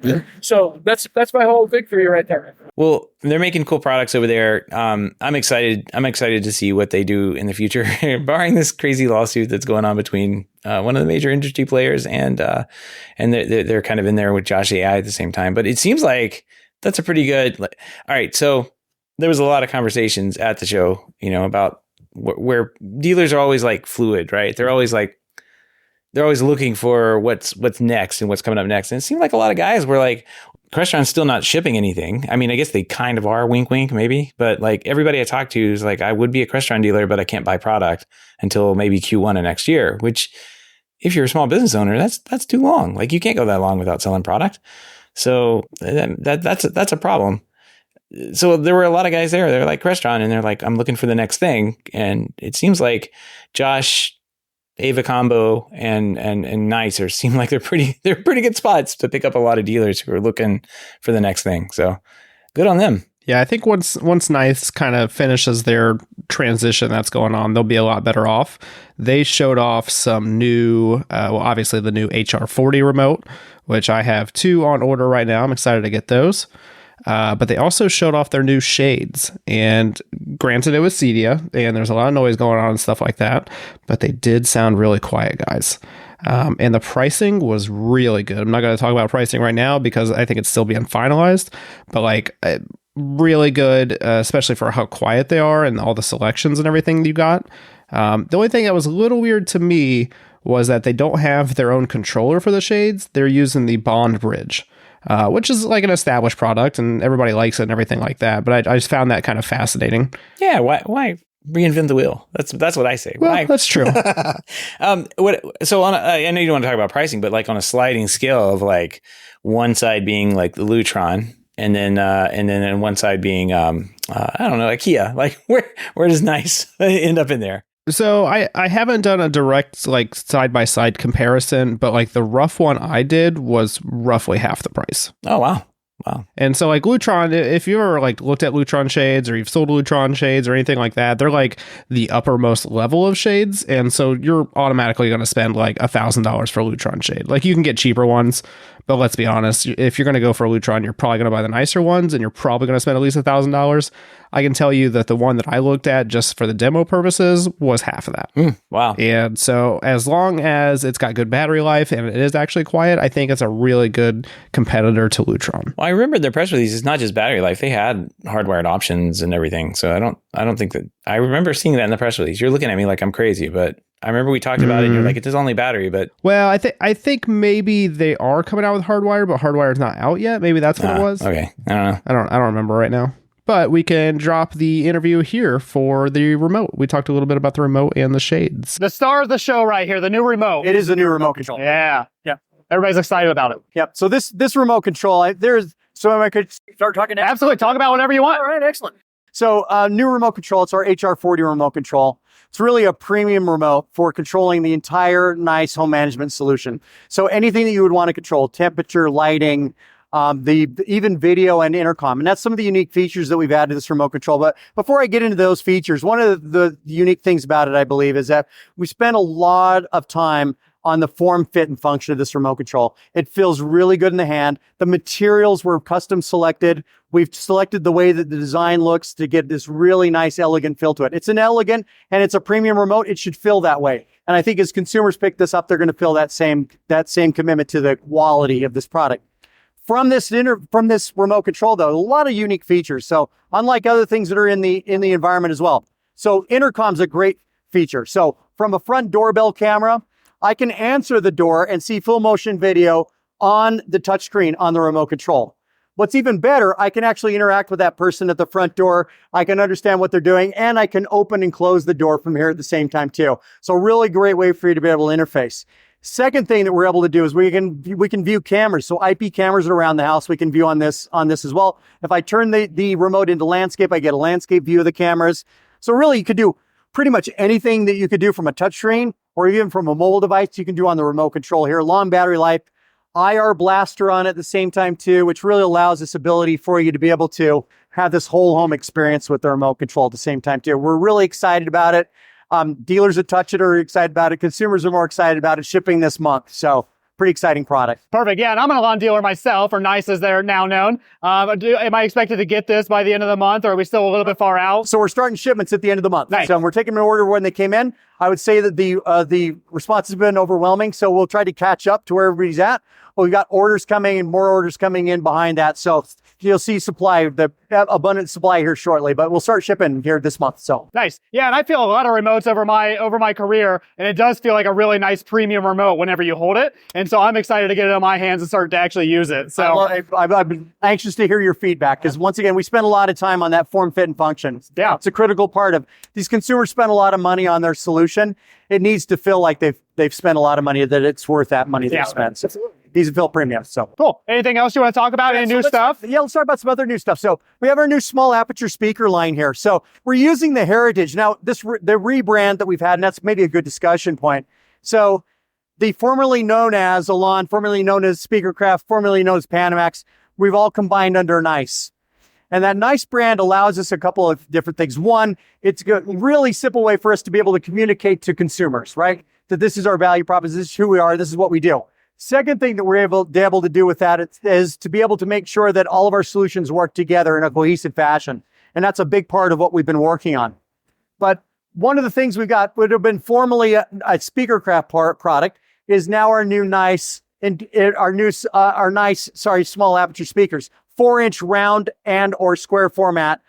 So that's my whole victory right there. Well, they're making cool products over there. I'm excited. I'm excited to see what they do in the future, barring this crazy lawsuit that's going on between one of the major industry players and they're kind of in there with Josh AI at the same time. But it seems like that's a pretty good. All right, so there was a lot of conversations at the show, you know, about where dealers are always like fluid, right? They're always looking for what's next and what's coming up next. And it seemed like a lot of guys were like, Crestron's still not shipping anything. I mean, I guess they kind of are, wink, wink, maybe. But like everybody I talked to is like, I would be a Crestron dealer, but I can't buy product until maybe Q1 of next year, which if you're a small business owner, that's too long. Like you can't go that long without selling product. So that's a problem. So there were a lot of guys there. They're like Crestron and they're like, I'm looking for the next thing. And it seems like Josh, Ava Combo and Nicer seem like they're pretty good spots to pick up a lot of dealers who are looking for the next thing. So good on them. Yeah, I think once Nice kind of finishes their transition that's going on, they'll be a lot better off. They showed off some new, obviously the new HR40 remote, which I have 2 on order right now. I'm excited to get those. But they also showed off their new shades. And granted, it was CEDIA, and there's a lot of noise going on and stuff like that. But they did sound really quiet, guys. And the pricing was really good. I'm not going to talk about pricing right now because I think it's still being finalized. But like really good, especially for how quiet they are and all the selections and everything you got. The only thing that was a little weird to me was that they don't have their own controller for the shades. They're using the Bond Bridge. Which is like an established product and everybody likes it and everything like that. But I just found that kind of fascinating. Yeah, why reinvent the wheel? That's what I say. Well, why? that's true. So I know you don't want to talk about pricing, but like on a sliding scale of like one side being like the Lutron and then one side being I don't know, IKEA. Like where does nice end up in there? So I haven't done a direct like side-by-side comparison, but like the rough one I did was roughly half the price. Oh, wow. And so like Lutron, if you ever like looked at Lutron shades or you've sold Lutron shades or anything like that, they're like the uppermost level of shades. And so you're automatically going to spend like $1,000 for a Lutron shade. Like you can get cheaper ones, but let's be honest, if you're going to go for a Lutron, you're probably going to buy the nicer ones and you're probably going to spend at least $1,000. I can tell you that the one that I looked at just for the demo purposes was half of that. Wow. And so as long as it's got good battery life and it is actually quiet, I think it's a really good competitor to Lutron. Well, I remember their press release. It's not just battery life; they had hardwired options and everything. So I don't think that I remember seeing that in the press release. You're looking at me like I'm crazy, but I remember we talked about it. And you're like, it is only battery, but well, I think maybe they are coming out with hardwire, but hardwire's not out yet. Maybe that's what it was. Okay, I don't know. I don't remember right now. But we can drop the interview here for the remote. We talked a little bit about the remote and the shades. The star of the show right here, the new remote. It is a new remote control. Yeah. Everybody's excited about it. Yep. So this remote control, I could start talking now. Absolutely. Talk about whatever you want. All right, excellent. So new remote control, it's our HR40 remote control. It's really a premium remote for controlling the entire nice home management solution. So anything that you would want to control, temperature, lighting, even video and intercom. And that's some of the unique features that we've added to this remote control. But before I get into those features, one of the unique things about it, I believe, is that we spent a lot of time on the form, fit, and function of this remote control. It feels really good in the hand. The materials were custom selected. We've selected the way that the design looks to get this really nice, elegant feel to it. It's an elegant and it's a premium remote. It should feel that way. And I think as consumers pick this up, they're going to feel that same commitment to the quality of this product. From this remote control, though, a lot of unique features. So unlike other things that are in the environment as well. So intercom's a great feature. So from a front doorbell camera, I can answer the door and see full motion video on the touchscreen on the remote control. What's even better, I can actually interact with that person at the front door. I can understand what they're doing, and I can open and close the door from here at the same time too. So really great way for you to be able to interface. Second thing that we're able to do is we can view cameras. So IP cameras around the house, we can view on this as well. If I turn the remote into landscape, I get a landscape view of the cameras. So really you could do pretty much anything that you could do from a touchscreen or even from a mobile device, you can do on the remote control here. Long battery life, IR blaster on it at the same time too, which really allows this ability for you to be able to have this whole home experience with the remote control at the same time too. We're really excited about it. Dealers that touch it are excited about it. Consumers are more excited about it shipping this month. So pretty exciting product. Perfect. Yeah, and I'm a lawn dealer myself, or NICE as they're now known. Am I expected to get this by the end of the month, or are we still a little bit far out? So we're starting shipments at the end of the month. Nice. So we're taking an order when they came in. I would say that the response has been overwhelming. So we'll try to catch up to where everybody's at. Well, we've got orders coming and more orders coming in behind that. So you'll see the abundant supply here shortly, but we'll start shipping here this month. So nice. Yeah, and I feel a lot of remotes over my career, and it does feel like a really nice premium remote whenever you hold it. And so I'm excited to get it in my hands and start to actually use it. So I've been anxious to hear your feedback because once again, we spend a lot of time on that form, fit, and function. Yeah. It's a critical part of these consumers spend a lot of money on their solution. It needs to feel like they've spent a lot of money, that it's worth that money they've spent. So, these feel premium. So cool. Anything else you want to talk about? Any new stuff? Yeah, let's talk about some other new stuff. So we have our new small aperture speaker line here. So we're using the Heritage. Now, the rebrand that we've had, and that's maybe a good discussion point. So the formerly known as Elan, formerly known as Speakercraft, formerly known as Panamax, we've all combined under NICE. And that nice brand allows us a couple of different things. One, it's a really simple way for us to be able to communicate to consumers, right? That this is our value proposition, this is who we are, this is what we do. Second thing that we're able to do with that is to be able to make sure that all of our solutions work together in a cohesive fashion. And that's a big part of what we've been working on. But one of the things we've got would have been formerly a Speakercraft product is now our nice small aperture speakers, 4-inch round and or square format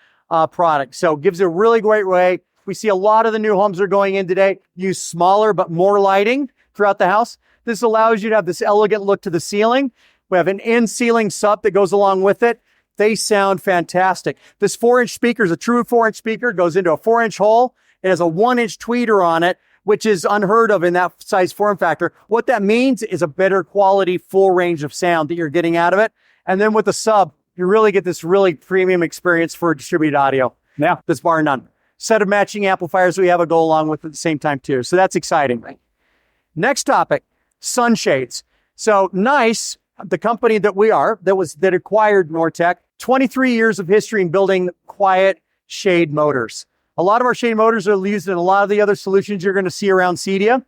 product. So it gives a really great way. We see a lot of the new homes that are going in today use smaller but more lighting throughout the house. This allows you to have this elegant look to the ceiling. We have an in-ceiling sub that goes along with it. They sound fantastic. This 4-inch speaker is a true 4-inch speaker, goes into a 4-inch hole. It has a 1-inch tweeter on it, which is unheard of in that size form factor. What that means is a better quality, full range of sound that you're getting out of it. And then with the sub, you really get this really premium experience for distributed audio. Yeah, that's bar none. Set of matching amplifiers we have to go along with at the same time too. So that's exciting. Next topic, sunshades. So Nice, the company that that acquired Nortec, 23 years of history in building quiet shade motors. A lot of our shade motors are used in a lot of the other solutions you're going to see around CEDIA.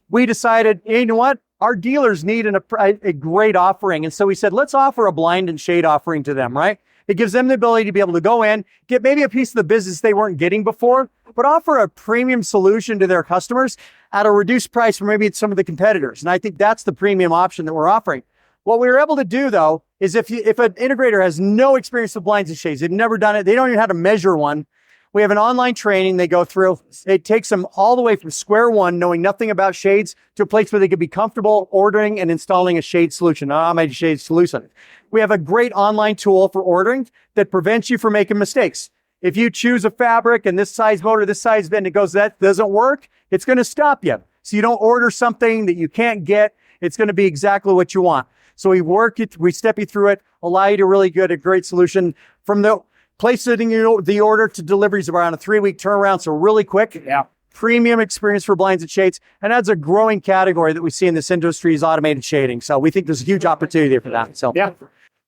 We decided, you know what? Our dealers need a great offering. And so we said, let's offer a blind and shade offering to them, right? It gives them the ability to be able to go in, get maybe a piece of the business they weren't getting before, but offer a premium solution to their customers at a reduced price from maybe some of the competitors. And I think that's the premium option that we're offering. What we were able to do, though, is if an integrator has no experience with blinds and shades, they've never done it, they don't even know how to measure one, we have an online training they go through. It takes them all the way from square one, knowing nothing about shades, to a place where they could be comfortable ordering and installing a shade solution, an automated shade solution. We have a great online tool for ordering that prevents you from making mistakes. If you choose a fabric and this size motor, this size bend, it goes, that doesn't work, it's going to stop you. So you don't order something that you can't get. It's going to be exactly what you want. So we step you through it, allow you to really get a great solution from the placing the order to deliveries around a 3-week turnaround. So really quick. Yeah. Premium experience for blinds and shades. And that's a growing category that we see in this industry is automated shading. So we think there's a huge opportunity for that. So yeah,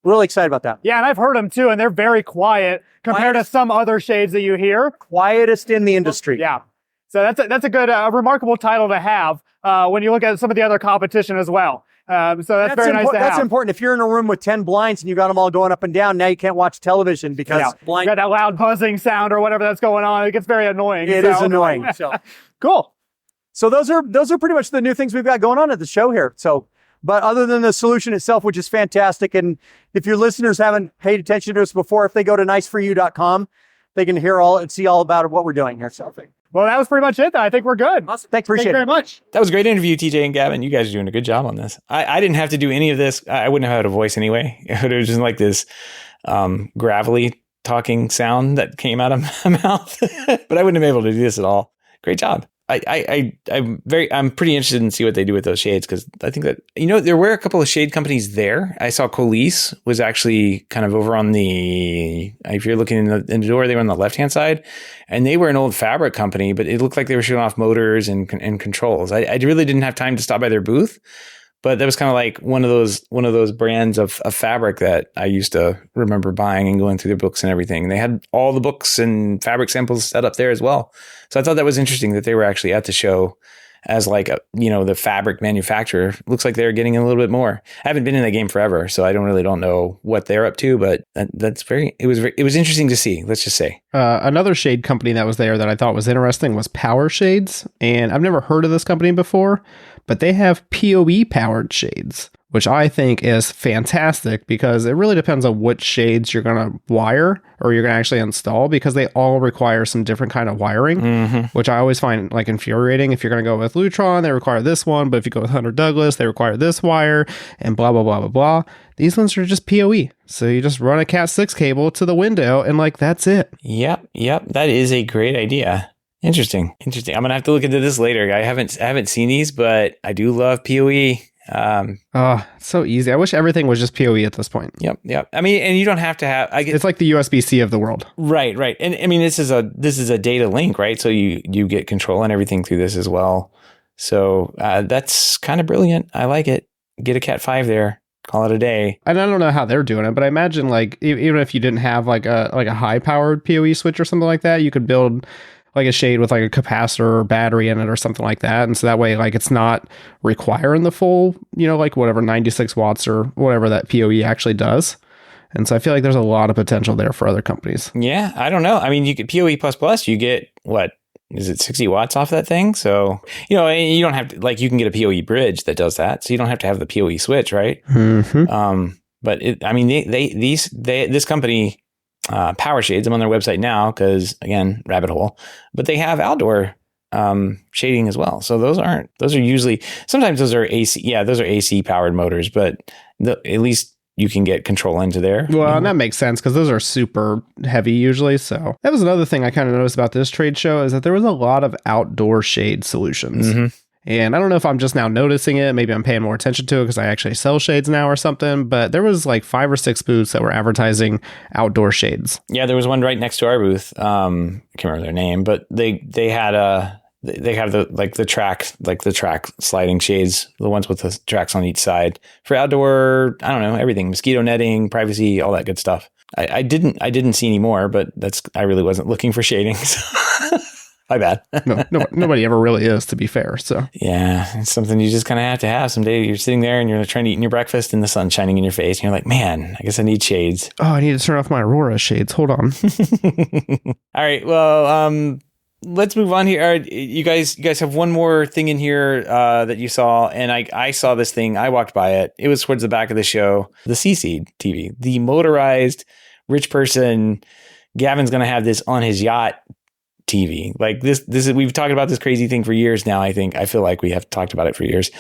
really excited about that. Yeah, and I've heard them too, and they're very quiet compared to some other shades that you hear. Quietest in the industry. Yeah. So that's a good, remarkable title to have when you look at some of the other competition as well. So that's very nice to have. That's important. If you're in a room with 10 blinds and you got them all going up and down, now you can't watch television because you got that loud buzzing sound or whatever that's going on. It gets very annoying. It is annoying. So cool. So those are pretty much the new things we've got going on at the show here. So, but other than the solution itself, which is fantastic, and if your listeners haven't paid attention to us before, if they go to niceforyou.com, they can see all about what we're doing here. So. Well, that was pretty much it. I think we're good. Awesome. Thank you very much. That was a great interview, TJ and Gavin. You guys are doing a good job on this. I didn't have to do any of this. I wouldn't have had a voice anyway. It was just like this gravelly talking sound that came out of my mouth. But I wouldn't have been able to do this at all. Great job. I'm pretty interested in see what they do with those shades, because I think that, there were a couple of shade companies there. I saw Colis was actually kind of over on if you're looking in the door, they were on the left-hand side, and they were an old fabric company, but it looked like they were showing off motors and controls. I really didn't have time to stop by their booth, but that was kind of like one of those brands of fabric that I used to remember buying and going through their books and everything. They had all the books and fabric samples set up there as well. So I thought that was interesting that they were actually at the show as like the fabric manufacturer. Looks like they're getting a little bit more. I haven't been in that game forever, so I don't know what they're up to, but it was interesting to see, let's just say. Another shade company that was there that I thought was interesting was Power Shades, and I've never heard of this company before, but they have PoE powered shades, which I think is fantastic because it really depends on which shades you're going to wire or you're going to actually install, because they all require some different kind of wiring, which I always find like infuriating. If you're going to go with Lutron, they require this one, but if you go with Hunter Douglas, they require this wire and blah, blah, blah, blah, blah. These ones are just PoE. So you just run a Cat 6 cable to the window and that's it. Yep. That is a great idea. Interesting. I'm going to have to look into this later. I haven't seen these, but I do love PoE. It's so easy. I wish everything was just PoE at this point. Yep. I mean, and you don't have to have. It's like the USB-C of the world. Right. And I mean, this is a data link, right? So you get control and everything through this as well. So that's kind of brilliant. I like it. Get a Cat 5 there. call it a day. And I don't know how they're doing it, but I imagine like even if you didn't have like a high powered PoE switch or something like that, you could build like a shade with like a capacitor or battery in it or something like that. And so that way, like it's not requiring the full, like whatever 96 watts or whatever that PoE actually does. And so I feel like there's a lot of potential there for other companies. Yeah, I don't know. I mean, you get PoE++, you get what? Is it 60 watts off that thing? So, you don't have to, like, you can get a PoE bridge that does that. So you don't have to have the PoE switch, right? Mm-hmm. But this company, Power Shades, I'm on their website now because, again, rabbit hole, but they have outdoor shading as well. So those are usually, sometimes those are AC. Yeah, those are AC powered motors, but at least you can get control into there. Well, and that makes sense because those are super heavy usually. So that was another thing I kind of noticed about this trade show is that there was a lot of outdoor shade solutions. Mm-hmm. And I don't know if I'm just now noticing it. Maybe I'm paying more attention to it because I actually sell shades now or something. But there was like 5 or 6 booths that were advertising outdoor shades. Yeah, there was one right next to our booth. I can't remember their name, but they had they have the track sliding shades, the ones with the tracks on each side for outdoor. I don't know, everything, mosquito netting, privacy, all that good stuff. I didn't see any more, but I really wasn't looking for shading. So my bad. No, nobody ever really is, to be fair. So yeah, it's something you just kind of have to have. Someday you're sitting there and you're trying to eat your breakfast and the sun's shining in your face, and you're like, man, I guess I need shades. Oh, I need to turn off my Aurora shades. Hold on. All right. Well, let's move on here. You guys have one more thing in here that you saw, and I saw this thing. I walked by it. It was towards the back of the show. The CC TV, the motorized rich person. Gavin's going to have this on his yacht TV. Like this is, we've talked about this crazy thing for years now. I feel like we have talked about it for years.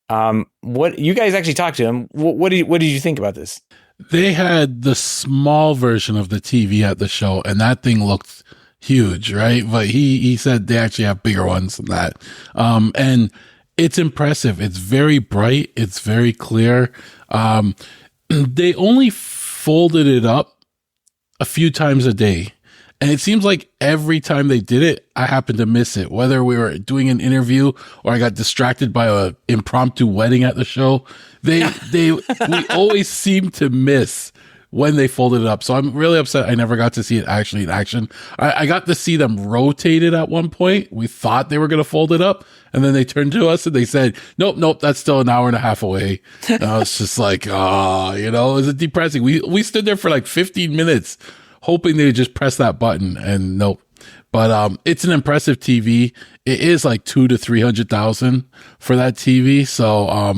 What you guys actually talked to him? What did you think about this? They had the small version of the TV at the show, and that thing looked huge, right? But he said they actually have bigger ones than that. And it's impressive. It's very bright. It's very clear. They only folded it up a few times a day. And it seems like every time they did it, I happened to miss it. Whether we were doing an interview or I got distracted by a impromptu wedding at the show, we always seem to miss when they folded it up. So I'm really upset I never got to see it actually in action. I got to see them rotate it at one point. We thought they were going to fold it up, and then they turned to us and they said, nope, that's still an hour and a half away. And I was just like, it was depressing. We stood there for like 15 minutes hoping they would just press that button, and nope. But it's an impressive TV. It is like $200,000 to $300,000 for that TV. So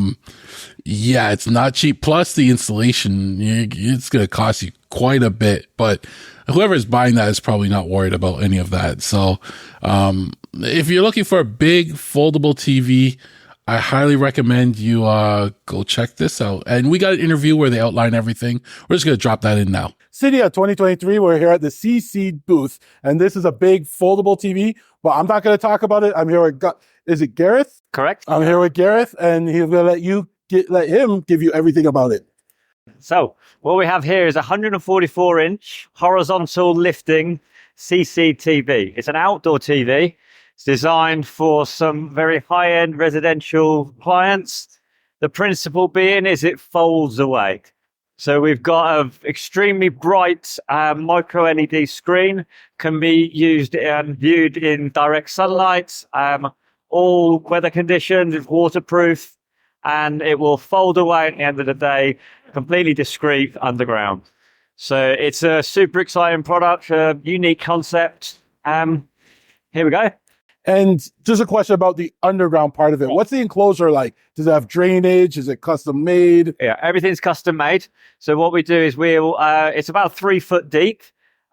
yeah, it's not cheap. Plus the installation, it's going to cost you quite a bit. But whoever's buying that is probably not worried about any of that. So if you're looking for a big foldable TV, I highly recommend you go check this out. And we got an interview where they outline everything. We're just going to drop that in now. CEDIA 2023, we're here at the CC booth, and this is a big foldable TV, but I'm not going to talk about it. I'm here with, is it Gareth? Correct. I'm here with Gareth, and he's going to let him give you everything about it. So what we have here is a 144-inch horizontal lifting CCTV. It's an outdoor TV. It's designed for some very high-end residential clients. The principle being is it folds away. So we've got an extremely bright micro LED screen, can be used and viewed in direct sunlight, all weather conditions, it's waterproof, and it will fold away at the end of the day, completely discreet underground. So it's a super exciting product, a unique concept. Here we go. And just a question about the underground part of it. What's the enclosure like? Does it have drainage? Is it custom made? Yeah, everything's custom made. So what we do is it's about 3 foot deep.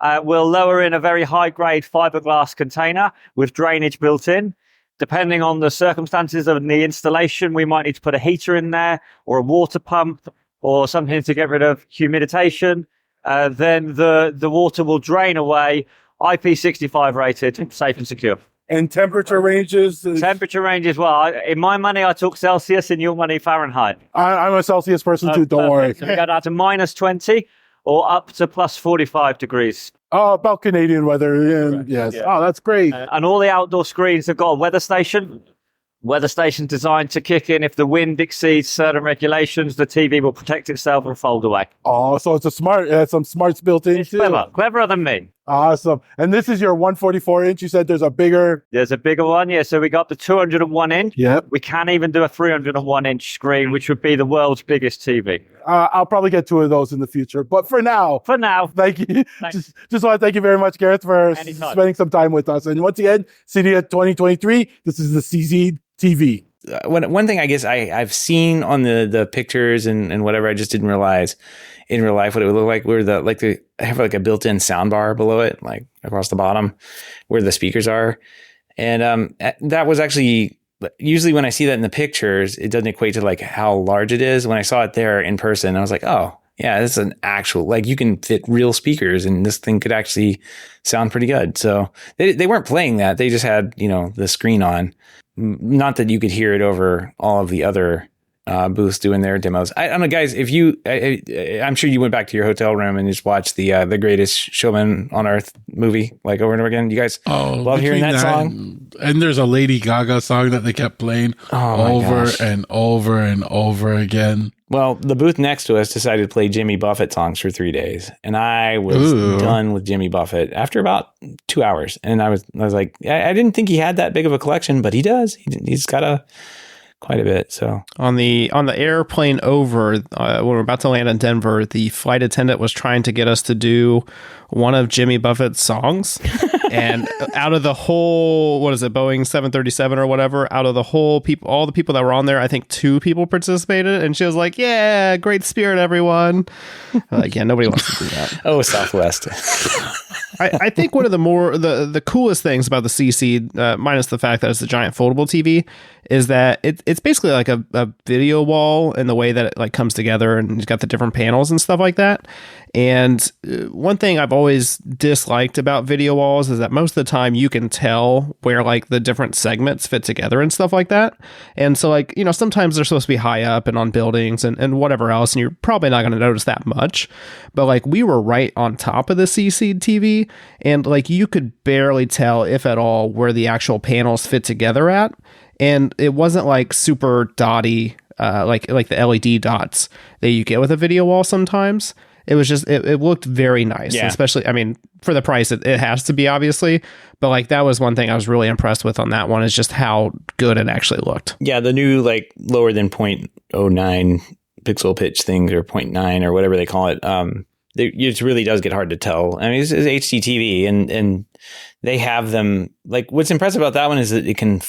We'll lower in a very high grade fiberglass container with drainage built in. Depending on the circumstances of the installation, we might need to put a heater in there or a water pump or something to get rid of humidification. Then the water will drain away, IP65 rated, safe and secure. And temperature ranges? Temperature ranges, well, in my money, I took Celsius, in your money, Fahrenheit. I'm a Celsius person too, don't worry. So we go down to minus 20 or up to plus 45 degrees. Oh, about Canadian weather, yes. Yeah. Oh, that's great. And all the outdoor screens have got a weather station. weather station designed to kick in if the wind exceeds certain regulations. The TV will protect itself and fold away. Oh, so it's it has some smarts built in It's too. cleverer than me. Awesome. And this is your 144 inch. You said there's a bigger. There's a bigger one, yeah. So we got the 201 inch. Yep. We can even do a 301 inch screen, which would be the world's biggest TV. I'll probably get 2 of those in the future. But for now, thank you. Just want to thank you very much, Gareth, for spending some time with us. And once again, CEDIA 2023, this is the CZ TV. One thing I guess I've seen on the pictures and whatever, I just didn't realize in real life what it would look like. Where they have like a built-in sound bar below it, like across the bottom where the speakers are. And that was actually, usually when I see that in the pictures, it doesn't equate to like how large it is. When I saw it there in person, I was like, oh yeah, this is an actual, like you can fit real speakers and this thing could actually sound pretty good. So they weren't playing that. They just had, the screen on. Not that you could hear it over all of the other booths doing their demos. I don't know, guys. If I'm sure you went back to your hotel room and just watched the Greatest Showman on Earth movie like over and over again. You guys love hearing that song. And there's a Lady Gaga song that they kept playing over and over and over again. Well, the booth next to us decided to play Jimmy Buffett songs for 3 days, and I was done with Jimmy Buffett after about 2 hours. And I was like, I didn't think he had that big of a collection, but he does. He's got quite a bit. So on the airplane over, when we're about to land in Denver, the flight attendant was trying to get us to do one of Jimmy Buffett's songs. And out of the whole, what is it, Boeing 737 or whatever, out of the whole people, all the people that were on there, I think 2 people participated. And she was like, yeah, great spirit, everyone. I'm like, yeah, nobody wants to do that. Oh, Southwest. I think one of the coolest things about the CC, minus the fact that it's a giant foldable TV, is that it's basically like a video wall in the way that it like comes together, and it's got the different panels and stuff like that. And one thing I've always disliked about video walls is that most of the time you can tell where like the different segments fit together and stuff like that. And so like, sometimes they're supposed to be high up and on buildings and whatever else, and you're probably not going to notice that much. But like we were right on top of the CC TV, and like you could barely tell, if at all, where the actual panels fit together at. And it wasn't like super dotty, like the LED dots that you get with a video wall sometimes. It was just, it looked very nice. Yeah. Especially, I mean, for the price, it has to be, obviously. But like that was one thing I was really impressed with on that one, is just how good it actually looked. Yeah, the new like lower than 0.09 pixel pitch things, or 0.9 or whatever they call it. It really does get hard to tell. I mean, it's HDTV, and they have them, like, what's impressive about that one is that it can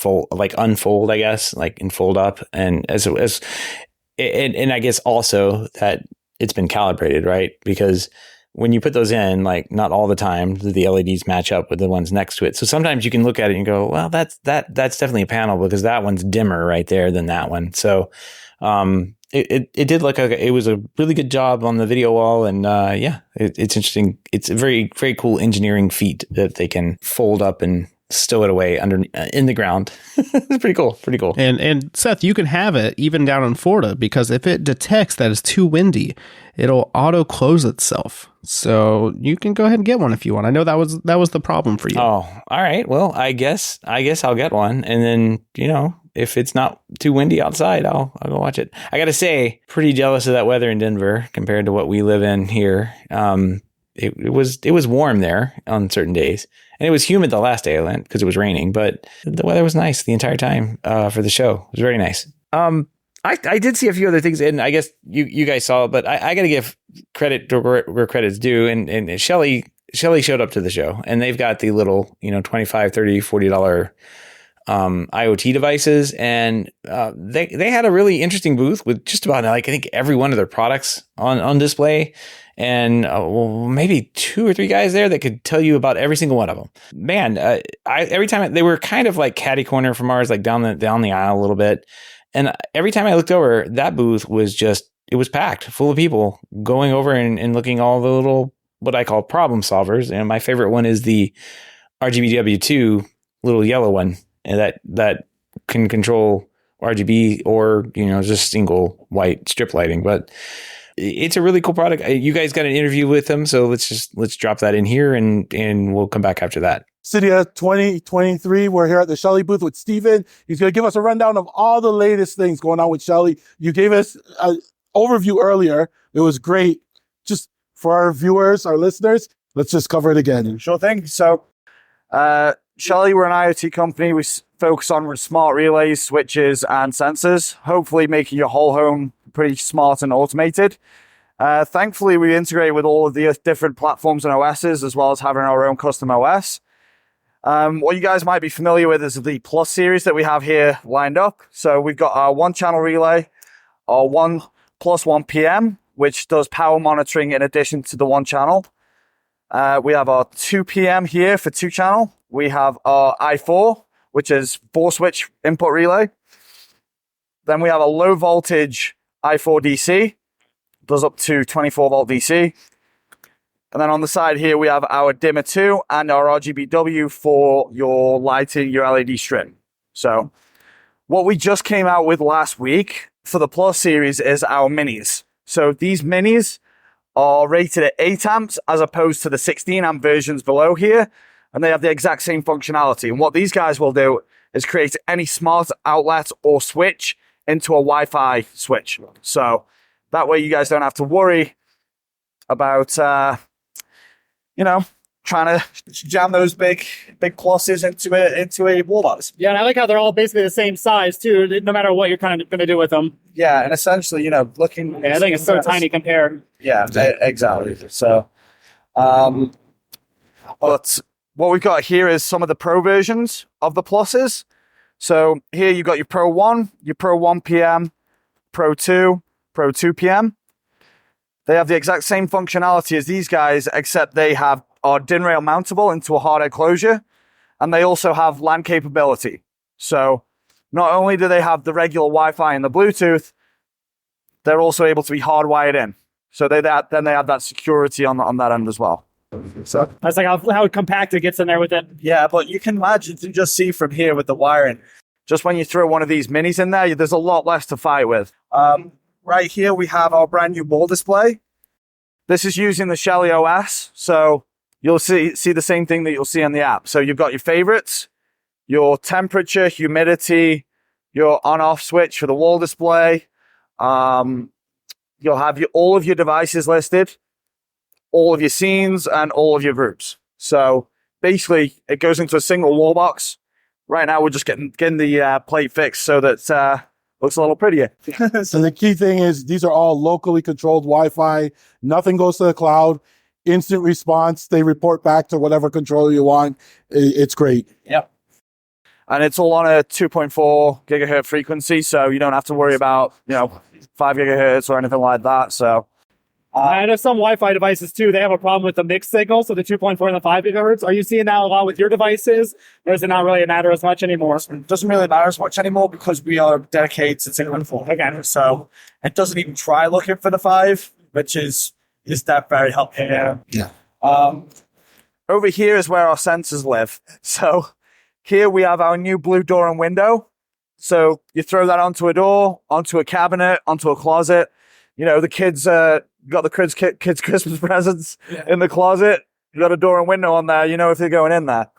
unfold, I guess, like, and fold up. And and I guess also that it's been calibrated, right? Because when you put those in, like, not all the time do the LEDs match up with the ones next to it. So sometimes you can look at it and go, well, that's definitely a panel, because that one's dimmer right there than that one. So, it did look like it was a really good job on the video wall, and it's interesting. It's a very, very cool engineering feat that they can fold up and stow it away in the ground. It's pretty cool. Pretty cool. And Seth, you can have it even down in Florida, because if it detects that it's too windy, it'll auto close itself. So you can go ahead and get one if you want. I know that was the problem for you. Oh, all right. Well, I guess I'll get one, and then if it's not too windy outside, I'll go watch it. I got to say, pretty jealous of that weather in Denver compared to what we live in here. It was warm there on certain days, and it was humid the last day I went because it was raining. But the weather was nice the entire time for the show. It was very nice. I did see a few other things, and I guess you guys saw it, but I got to give credit to where credit's due. And Shelly showed up to the show, and they've got the little $25, $30, $40 IoT devices, and they had a really interesting booth with just about, like, I think every one of their products on display, and maybe 2 or 3 guys there that could tell you about every single one of them. Man, every time they were kind of like catty corner from ours, like down the aisle a little bit, and every time I looked over, that booth was it was packed full of people going over and looking all the little, what I call problem solvers. And my favorite one is the RGBW2 little yellow one. And that can control RGB or, just single white strip lighting. But it's a really cool product. You guys got an interview with them, so let's drop that in here, and we'll come back after that. CEDIA 2023. We're here at the Shelly booth with Steven. He's going to give us a rundown of all the latest things going on with Shelly. You gave us an overview earlier. It was great. Just for our viewers, our listeners, let's just cover it again. Sure thing. So, Shelly, we're an IoT company. We focus on smart relays, switches, and sensors, hopefully making your whole home pretty smart and automated. Thankfully, we integrate with all of the different platforms and OSs, as well as having our own custom OS. What you guys might be familiar with is the Plus series that we have here lined up. So we've got our 1-channel relay, our 1 plus 1 PM, which does power monitoring in addition to the 1-channel. We have our 2 PM here for 2-channel. We have our i4, which is 4-switch input relay. Then we have a low voltage i4 DC, does up to 24 volt DC. And then on the side here, we have our dimmer 2 and our RGBW for your lighting, your LED strip. So what we just came out with last week for the Plus series is our minis. So these minis are rated at 8 amps as opposed to the 16 amp versions below here. And they have the exact same functionality. And what these guys will do is create any smart outlet or switch into a Wi-Fi switch. So that way you guys don't have to worry about, trying to jam those big pluses into a wall box. Yeah, and I like how they're all basically the same size too, no matter what you're kind of going to do with them. Yeah, and essentially, looking. Yeah, I think it's so tiny compared. Yeah, exactly. So, but what we've got here is some of the Pro versions of the pluses. So here you've got your Pro 1, your Pro 1 PM, Pro 2, Pro 2 PM. They have the exact same functionality as these guys, except they are DIN rail mountable into a hard enclosure, and they also have LAN capability. So not only do they have the regular Wi-Fi and the Bluetooth, they're also able to be hardwired in. So they have that security on that end as well. So that's like how compact it gets in there with it. Yeah, but you can imagine to just see from here with the wiring. Just when you throw one of these minis in there, there's a lot less to fight with. Right here we have our brand new wall display. This is using the Shelly OS, so you'll see the same thing that you'll see on the app. So you've got your favorites, your temperature, humidity, your on-off switch for the wall display. You'll have all of your devices listed, all of your scenes, and all of your groups. So basically, it goes into a single wall box. Right now, we're just getting the plate fixed so that looks a little prettier. So the key thing is these are all locally controlled Wi-Fi. Nothing goes to the cloud. Instant response. They report back to whatever controller you want. It's great. Yep. And it's all on a 2.4 gigahertz frequency, so you don't have to worry about 5 gigahertz or anything like that. So. I know some Wi-Fi devices too, they have a problem with the mixed signal, so the 2.4 and the 5 gigahertz. Are you seeing that a lot with your devices, or does it not really matter as much anymore? It doesn't really matter as much anymore because we are dedicated to 2.4. Okay. So it doesn't even try looking for the 5, which is that very helpful. Yeah. Over here is where our sensors live. So here we have our new blue door and window. So you throw that onto a door, onto a cabinet, onto a closet. The kids got the kids' Christmas presents in the closet. You got a door and window on there. If they're going in there.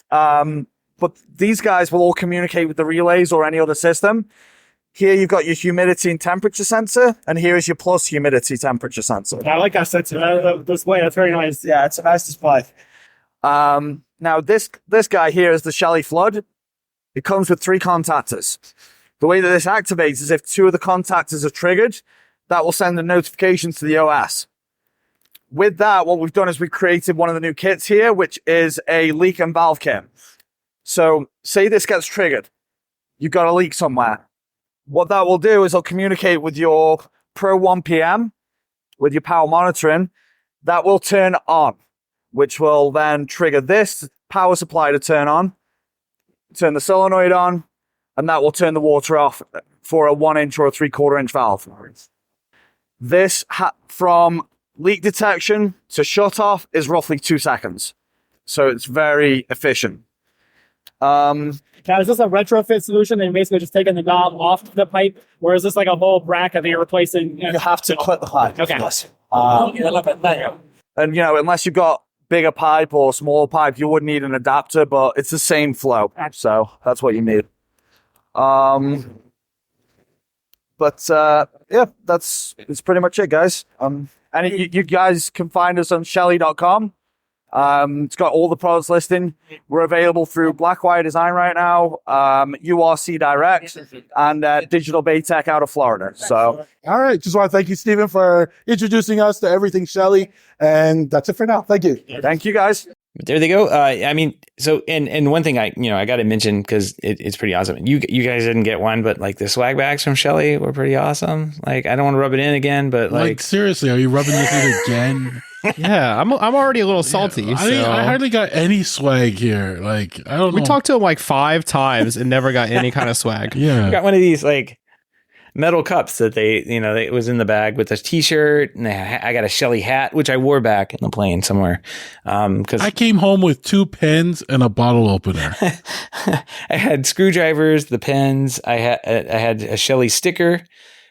But these guys will all communicate with the relays or any other system. Here you've got your humidity and temperature sensor, and here is your plus humidity temperature sensor. I like that sensor. Display, that's very nice. Yeah, it's a nice display. Now this guy here is the Shelly Flood. It comes with 3 contactors. The way that this activates is if 2 of the contactors are triggered, that will send a notification to the OS. With that, what we've done is we created one of the new kits here, which is a leak and valve kit. So say this gets triggered. You've got a leak somewhere. What that will do is it'll communicate with your Pro 1 PM, with your power monitoring. That will turn on, which will then trigger this power supply to turn on, turn the solenoid on, and that will turn the water off for a 1-inch or a 3/4-inch valve. This, from leak detection to shut off, is roughly 2 seconds. So it's very efficient. Now, is this a retrofit solution and you're basically just taking the knob off the pipe, or is this like a whole bracket that you're replacing? You have to clip the pipe. Okay. Yes. And unless you've got bigger pipe or smaller pipe, you would need an adapter, but it's the same flow. So that's what you need. Yeah, that's pretty much it, guys. And you guys can find us on Shelly.com. It's got all the products listing. We're available through Blackwire Design right now, URC Direct, and Digital Bay Tech out of Florida. So, all right. Just want to thank you, Stephen, for introducing us to everything Shelly. And that's it for now. Thank you. Thank you, guys. There they go. I mean, so and one thing I got to mention because it's pretty awesome. You guys didn't get one, but like the swag bags from Shelly were pretty awesome. Like I don't want to rub it in again, but like seriously, are you rubbing this in again? Yeah, I'm already a little salty. Yeah, so. I hardly got any swag here. Like I don't know. We talked to him like 5 times and never got any kind of swag. Yeah, I got one of these like metal cups that it was in the bag with a t-shirt, and I got a Shelly hat, which I wore back in the plane somewhere. Because I came home with 2 pens and a bottle opener. I had screwdrivers, the pens. I had a Shelly sticker,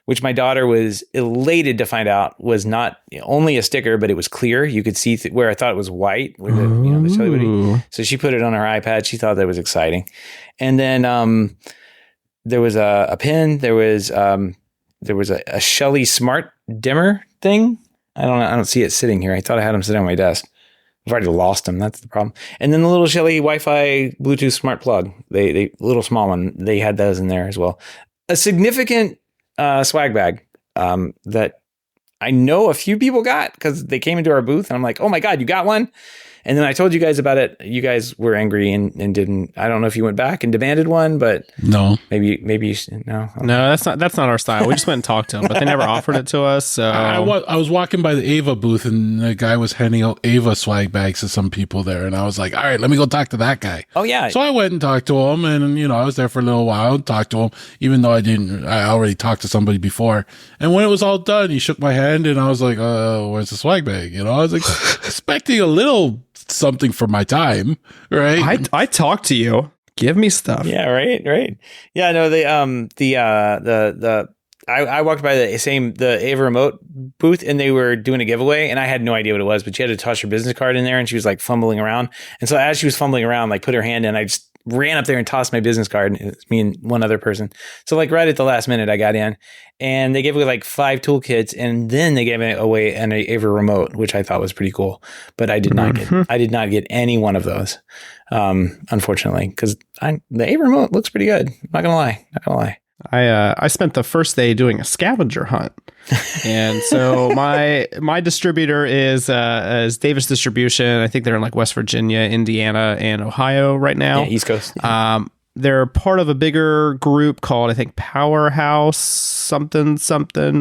which my daughter was elated to find out was not only a sticker, but it was clear. You could see where I thought it was white with the Shelly hoodie. So she put it on her iPad. She thought that was exciting. And then there was a pen. There was a Shelly smart dimmer thing. I don't see it sitting here. I thought I had them sitting on my desk. I've already lost them. That's the problem. And then the little Shelly Wi-Fi Bluetooth smart plug. They little small one. They had those in there as well. A significant swag bag that I know a few people got because they came into our booth and I'm like, oh my God, you got one? And then I told you guys about it. You guys were angry and didn't. I don't know if you went back and demanded one, but no, maybe you should, no. No, that's not our style. We just went and talked to them, but they never offered it to us. So I was walking by the Ava booth and the guy was handing out Ava swag bags to some people there, and I was like, all right, let me go talk to that guy. Oh yeah. So I went and talked to him, and I was there for a little while and talked to him, even though I already talked to somebody before. And when it was all done, he shook my hand, and I was like, where's the swag bag? I was like expecting a little something for my time, right? I talked to you. Give me stuff. Yeah, right. Yeah, no, I walked by the Ava remote booth and they were doing a giveaway and I had no idea what it was, but she had to toss her business card in there and she was like fumbling around. And so as she was fumbling around, like put her hand in, I just ran up there and tossed my business card. And it was me and one other person. So like right at the last minute I got in and they gave away like 5 toolkits and then they gave away an Ava remote, which I thought was pretty cool. But I did not get any one of those. Unfortunately, because the Ava remote looks pretty good. I'm not gonna lie. I spent the first day doing a scavenger hunt, and so my distributor is Davis Distribution. I think they're in like West Virginia, Indiana, and Ohio right now. Yeah, East Coast. They're part of a bigger group called, I think, Powerhouse something.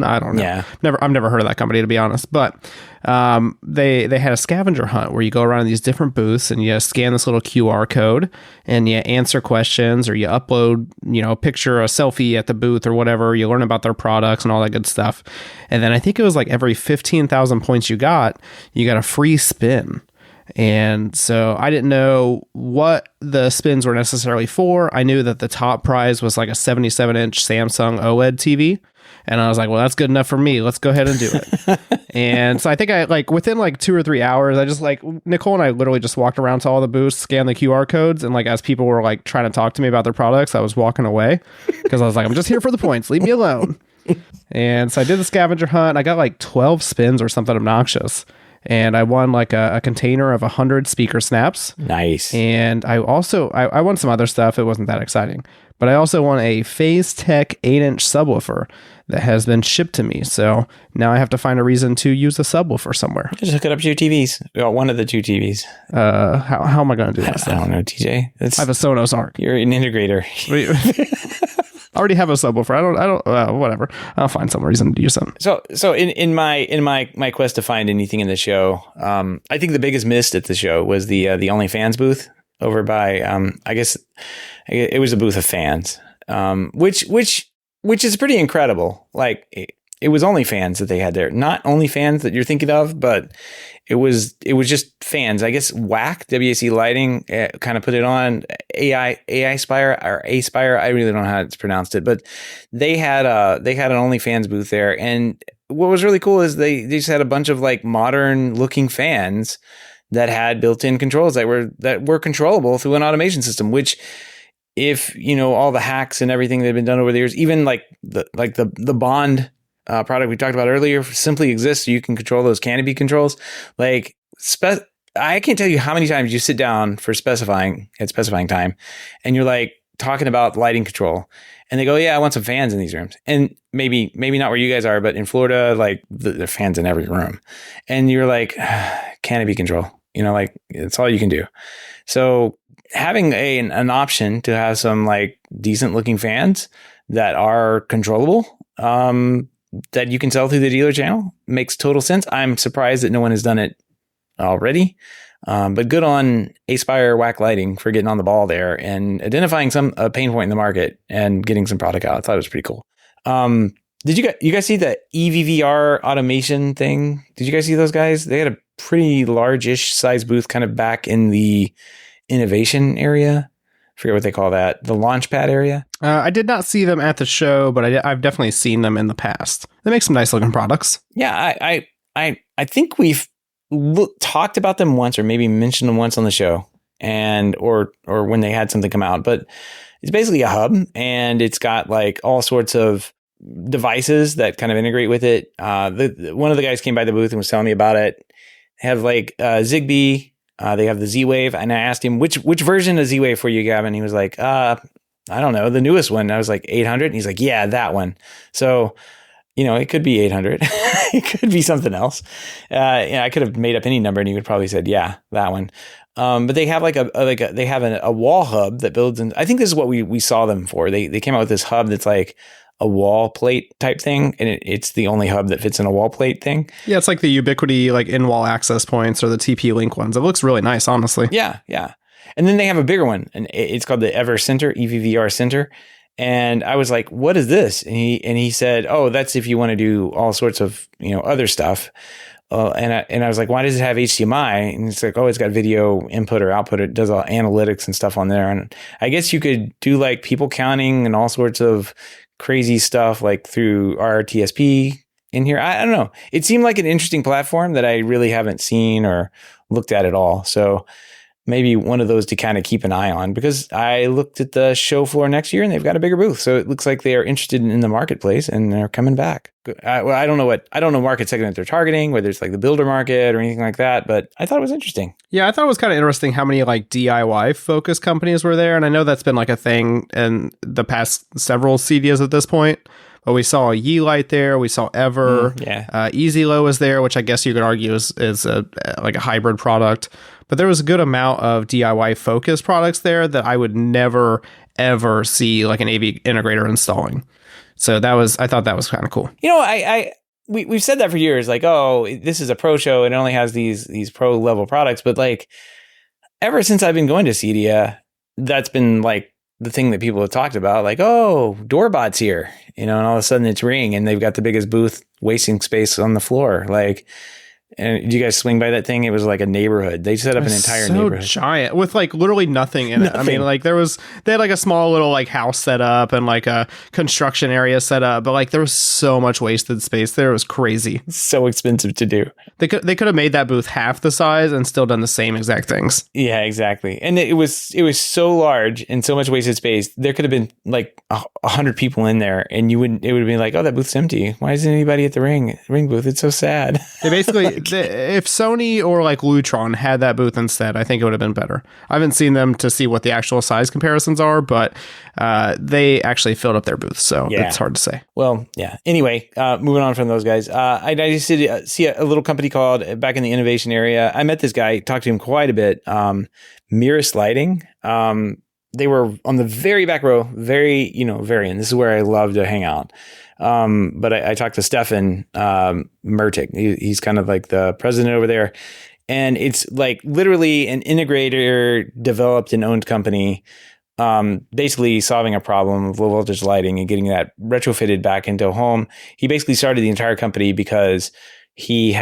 I don't know. Yeah. I've never heard of that company, to be honest. But they had a scavenger hunt where you go around these different booths and you scan this little QR code and you answer questions or you upload, a picture, a selfie at the booth or whatever. You learn about their products and all that good stuff. And then I think it was like every 15,000 points you got a free spin. And so I didn't know what the spins were necessarily for. I knew that the top prize was like a 77-inch Samsung OLED TV. And I was like, well, that's good enough for me. Let's go ahead and do it. And so I think within like 2 or 3 hours, I just Nicole and I literally just walked around to all the booths, scanned the QR codes. And like, as people were like trying to talk to me about their products, I was walking away because I was like, I'm just here for the points. Leave me alone. And so I did the scavenger hunt. I got like 12 spins or something obnoxious. And I won like a container of 100 speaker snaps. Nice. And I also, I won some other stuff. It wasn't that exciting. But I also won a Phase Tech 8-inch subwoofer that has been shipped to me. So now I have to find a reason to use the subwoofer somewhere. Just hook it up to your TVs. Well, one of the 2 TVs. How am I going to do that? I don't know, TJ. I have a Sonos Arc. You're an integrator. I already have a subwoofer. I don't. Whatever. I'll find some reason to use something. So in my quest to find anything in the show, I think the biggest miss at the show was the OnlyFans booth over by I guess it was a booth of fans, which is pretty incredible. Like it was OnlyFans that they had there, not OnlyFans that you're thinking of, but it was just fans. I guess WAC Lighting kind of put it on. AI Spire or Aspire. I really don't know how it's pronounced it, but they had an OnlyFans booth there. And what was really cool is they just had a bunch of like modern looking fans that had built-in controls that were controllable through an automation system, which if all the hacks and everything that have been done over the years, even like the Bond product we talked about earlier simply exists so you can control those canopy controls. Like I can't tell you how many times you sit down for specifying time and you're like talking about lighting control and they go, yeah, I want some fans in these rooms. And maybe not where you guys are, but in Florida, like there are fans in every room. And you're like, canopy control, like it's all you can do. So having an option to have some like decent looking fans that are controllable, that you can sell through the dealer channel makes total sense. I'm surprised that no one has done it already. But good on Aspire Whack Lighting for getting on the ball there and identifying a pain point in the market and getting some product out. I thought it was pretty cool. Did you guys see the EVVR automation thing? Did you guys see those guys? They had a pretty large-ish size booth kind of back in the innovation area. I forget what they call that. The launchpad area. I did not see them at the show, but I've definitely seen them in the past. They make some nice looking products. Yeah, I think we've talked about them once, or maybe mentioned them once on the show, and or when they had something come out. But it's basically a hub, and it's got like all sorts of devices that kind of integrate with it. One of the guys came by the booth and was telling me about it. They have like Zigbee. They have the Z-Wave, and I asked him which version of Z-Wave for you, Gavin. He was like, I don't know, the newest one. I was like 800, and he's like, yeah, that one. So, it could be 800. It could be something else. I could have made up any number, and he would probably said, yeah, that one. But they have they have a wall hub that builds in. I think this is what we saw them for. They came out with this hub that's like a wall plate type thing, and it's the only hub that fits in a wall plate thing. Yeah, it's like the Ubiquiti like in-wall access points or the TP-Link ones. It looks really nice, honestly. Yeah. And then they have a bigger one, and it's called the Ever Center, EVVR Center. And I was like, what is this? And he said, oh, that's if you want to do all sorts of, other stuff. And I was like, why does it have HDMI? And it's like, oh, it's got video input or output. It does all analytics and stuff on there. And I guess you could do like people counting and all sorts of crazy stuff like through RTSP in here. I don't know. It seemed like an interesting platform that I really haven't seen or looked at all. So maybe one of those to kind of keep an eye on, because I looked at the show floor next year and they've got a bigger booth. So it looks like they are interested in the marketplace and they're coming back. I don't know market segment they're targeting, whether it's like the builder market or anything like that, but I thought it was interesting. Yeah, I thought it was kind of interesting how many like DIY focused companies were there. And I know that's been like a thing in the past several CEDIAs at this point. But we saw a Yeelight there. We saw Ever. EasyLow was there, which I guess you could argue is a hybrid product. But there was a good amount of DIY focused products there that I would never, ever see like an AV integrator installing. So I thought that was kind of cool. We've said that for years, like, oh, this is a pro show and it only has these pro level products. But like, ever since I've been going to CEDIA, that's been like the thing that people have talked about, like, oh, Doorbot's here, and all of a sudden it's Ring and they've got the biggest booth wasting space on the floor. Like, and did you guys swing by that thing? It was like a neighborhood. They set up an entire neighborhood. Giant with like literally nothing in it. I mean, like they had like a small little like house set up and like a construction area set up, but like there was so much wasted space there. It was crazy. It's so expensive to do. They could have made that booth half the size and still done the same exact things. Yeah, exactly. And it was so large and so much wasted space. There could have been like 100 people in there, and it would have been like, oh, that booth's empty. Why isn't anybody at the ring booth? It's so sad. They basically. If Sony or like Lutron had that booth instead, I think it would have been better. I haven't seen them to see what the actual size comparisons are, but they actually filled up their booth, so it's hard to say. Well, yeah. Anyway, moving on from those guys, I used to see a little company called, back in the innovation area, I met this guy, talked to him quite a bit, Mirror Lighting. They were on the very back row, very end. This is where I love to hang out. But I talked to Stefan Mertic. He's kind of like the president over there. And it's like literally an integrator developed and owned company, basically solving a problem of low voltage lighting and getting that retrofitted back into a home. He basically started the entire company because he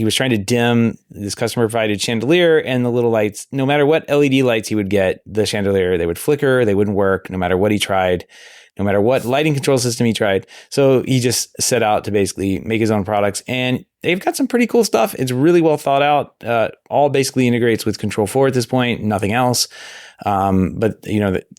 was trying to dim this customer provided chandelier, and the little lights, no matter what LED lights he would get, the chandelier, they would flicker, they wouldn't work no matter what he tried, no matter what lighting control system he tried. So he just set out to basically make his own products, and they've got some pretty cool stuff. It's really well thought out. All basically integrates with Control 4 at this point, nothing else. But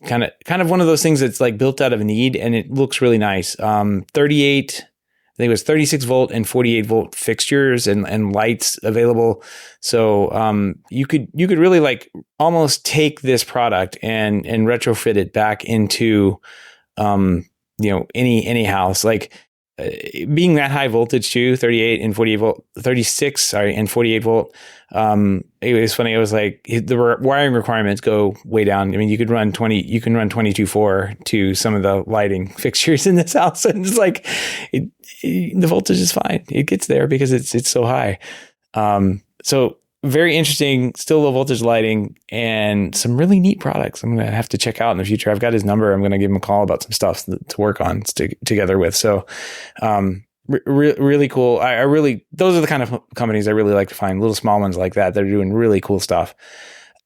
kind of one of those things that's like built out of a need, and it looks really nice. 38, I think it was 36 volt and 48 volt fixtures and lights available. So you could really like almost take this product and retrofit it back into any house, like being that high voltage too, 38 and 48 volt, 36, sorry, and 48 volt. It was funny. It was like the wiring requirements go way down. I mean, you can run 22.4 to some of the lighting fixtures in this house. And it's like, the voltage is fine. It gets there because it's so high. So very interesting, still low voltage lighting and some really neat products I'm going to have to check out in the future. I've got his number. I'm going to give him a call about some stuff to work on together with. So, really cool. Those are the kind of companies I really like to find, little small ones like that. They're doing really cool stuff.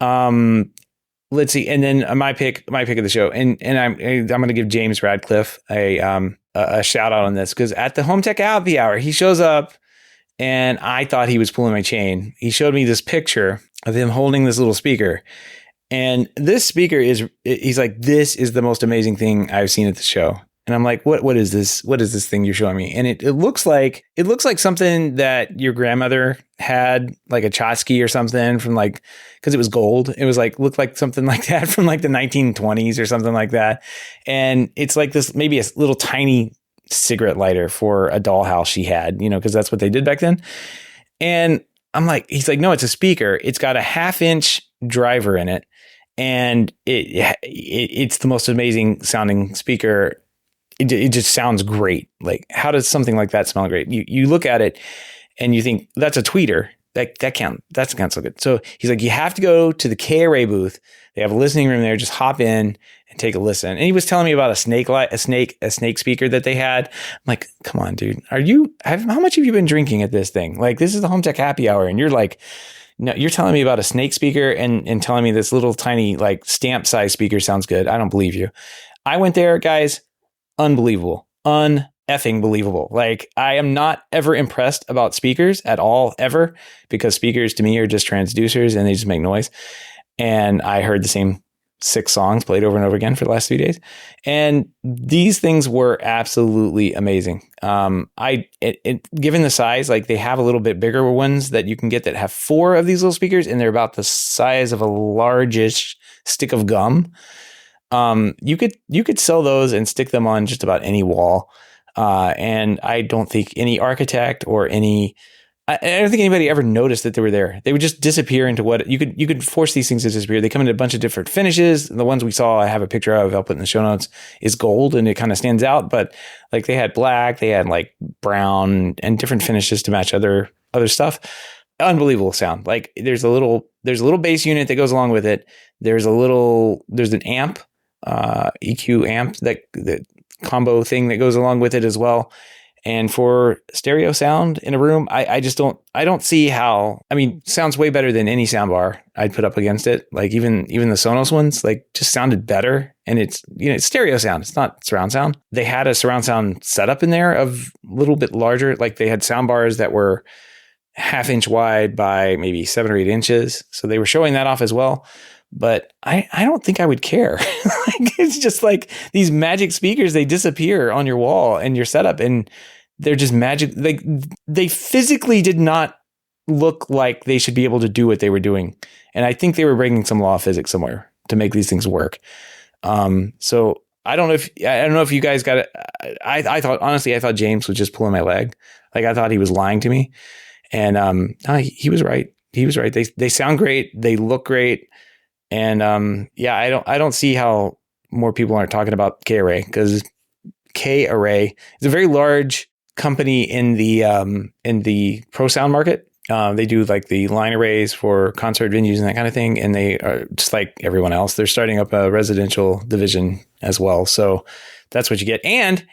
Let's see. And then my pick of the show, and I'm going to give James Radcliffe a shout out on this, because at the HomeTech Happy Hour, he shows up and I thought he was pulling my chain. He showed me this picture of him holding this little speaker. And this speaker he's like, this is the most amazing thing I've seen at the show. And I'm like, what is this? What is this thing you're showing me? And it looks like something that your grandmother had, like a tchotchke or something from like, because it was gold. It was like, looked like something like that from like the 1920s or something like that. And it's like this, maybe a little tiny cigarette lighter for a dollhouse she had, because that's what they did back then. And I'm like, he's like, no, it's a speaker. It's got a 1/2-inch driver in it. And it's the most amazing sounding speaker. It just sounds great. Like, how does something like that smell great? You look at it and you think that's a tweeter. That can't so good. So he's like, you have to go to the KRA booth. They have a listening room there. Just hop in and take a listen. And he was telling me about a snake speaker that they had. I'm like, come on, dude. How much have you been drinking at this thing? Like, this is the HomeTech Happy Hour. And you're like, no, you're telling me about a snake speaker and telling me this little tiny, like, stamp size speaker sounds good. I don't believe you. I went there, guys. Unbelievable. Effing believable. Like, I am not ever impressed about speakers at all, ever, because speakers to me are just transducers and they just make noise. And I heard the same 6 songs played over and over again for the last 3 days. And these things were absolutely amazing. Given the size, like, they have a little bit bigger ones that you can get that have 4 of these little speakers, and they're about the size of a largish stick of gum. You could sell those and stick them on just about any wall. And I don't think any architect or I don't think anybody ever noticed that they were there. They would just disappear into what you could force these things to disappear. They come in a bunch of different finishes. The ones we saw, I have a picture of, I'll put in the show notes, is gold and it kind of stands out, but like they had black, they had like brown and different finishes to match other stuff. Unbelievable sound. Like there's a little bass unit that goes along with it. There's an amp, EQ amp, that combo thing that goes along with it as well. And for stereo sound in a room, I don't see how. I mean, sounds way better than any soundbar I'd put up against it. Like even the Sonos ones, like, just sounded better. And it's stereo sound. It's not surround sound. They had a surround sound setup in there of a little bit larger. Like they had soundbars that were 1/2 inch wide by maybe 7 or 8 inches. So they were showing that off as well. But I don't think I would care. Like, it's just like these magic speakers, they disappear on your wall and your setup, and they're just magic. Like, they physically did not look like they should be able to do what they were doing. And I think they were breaking some law of physics somewhere to make these things work. So I don't know if you guys got it. I thought James was just pulling my leg. Like, I thought he was lying to me. And no, he was right. He was right. They sound great. They look great. And I don't see how more people aren't talking about K-Array, because K-Array is a very large company in the pro sound market. They do like the line arrays for concert venues and that kind of thing. And they are just like everyone else. They're starting up a residential division as well. So that's what you get. And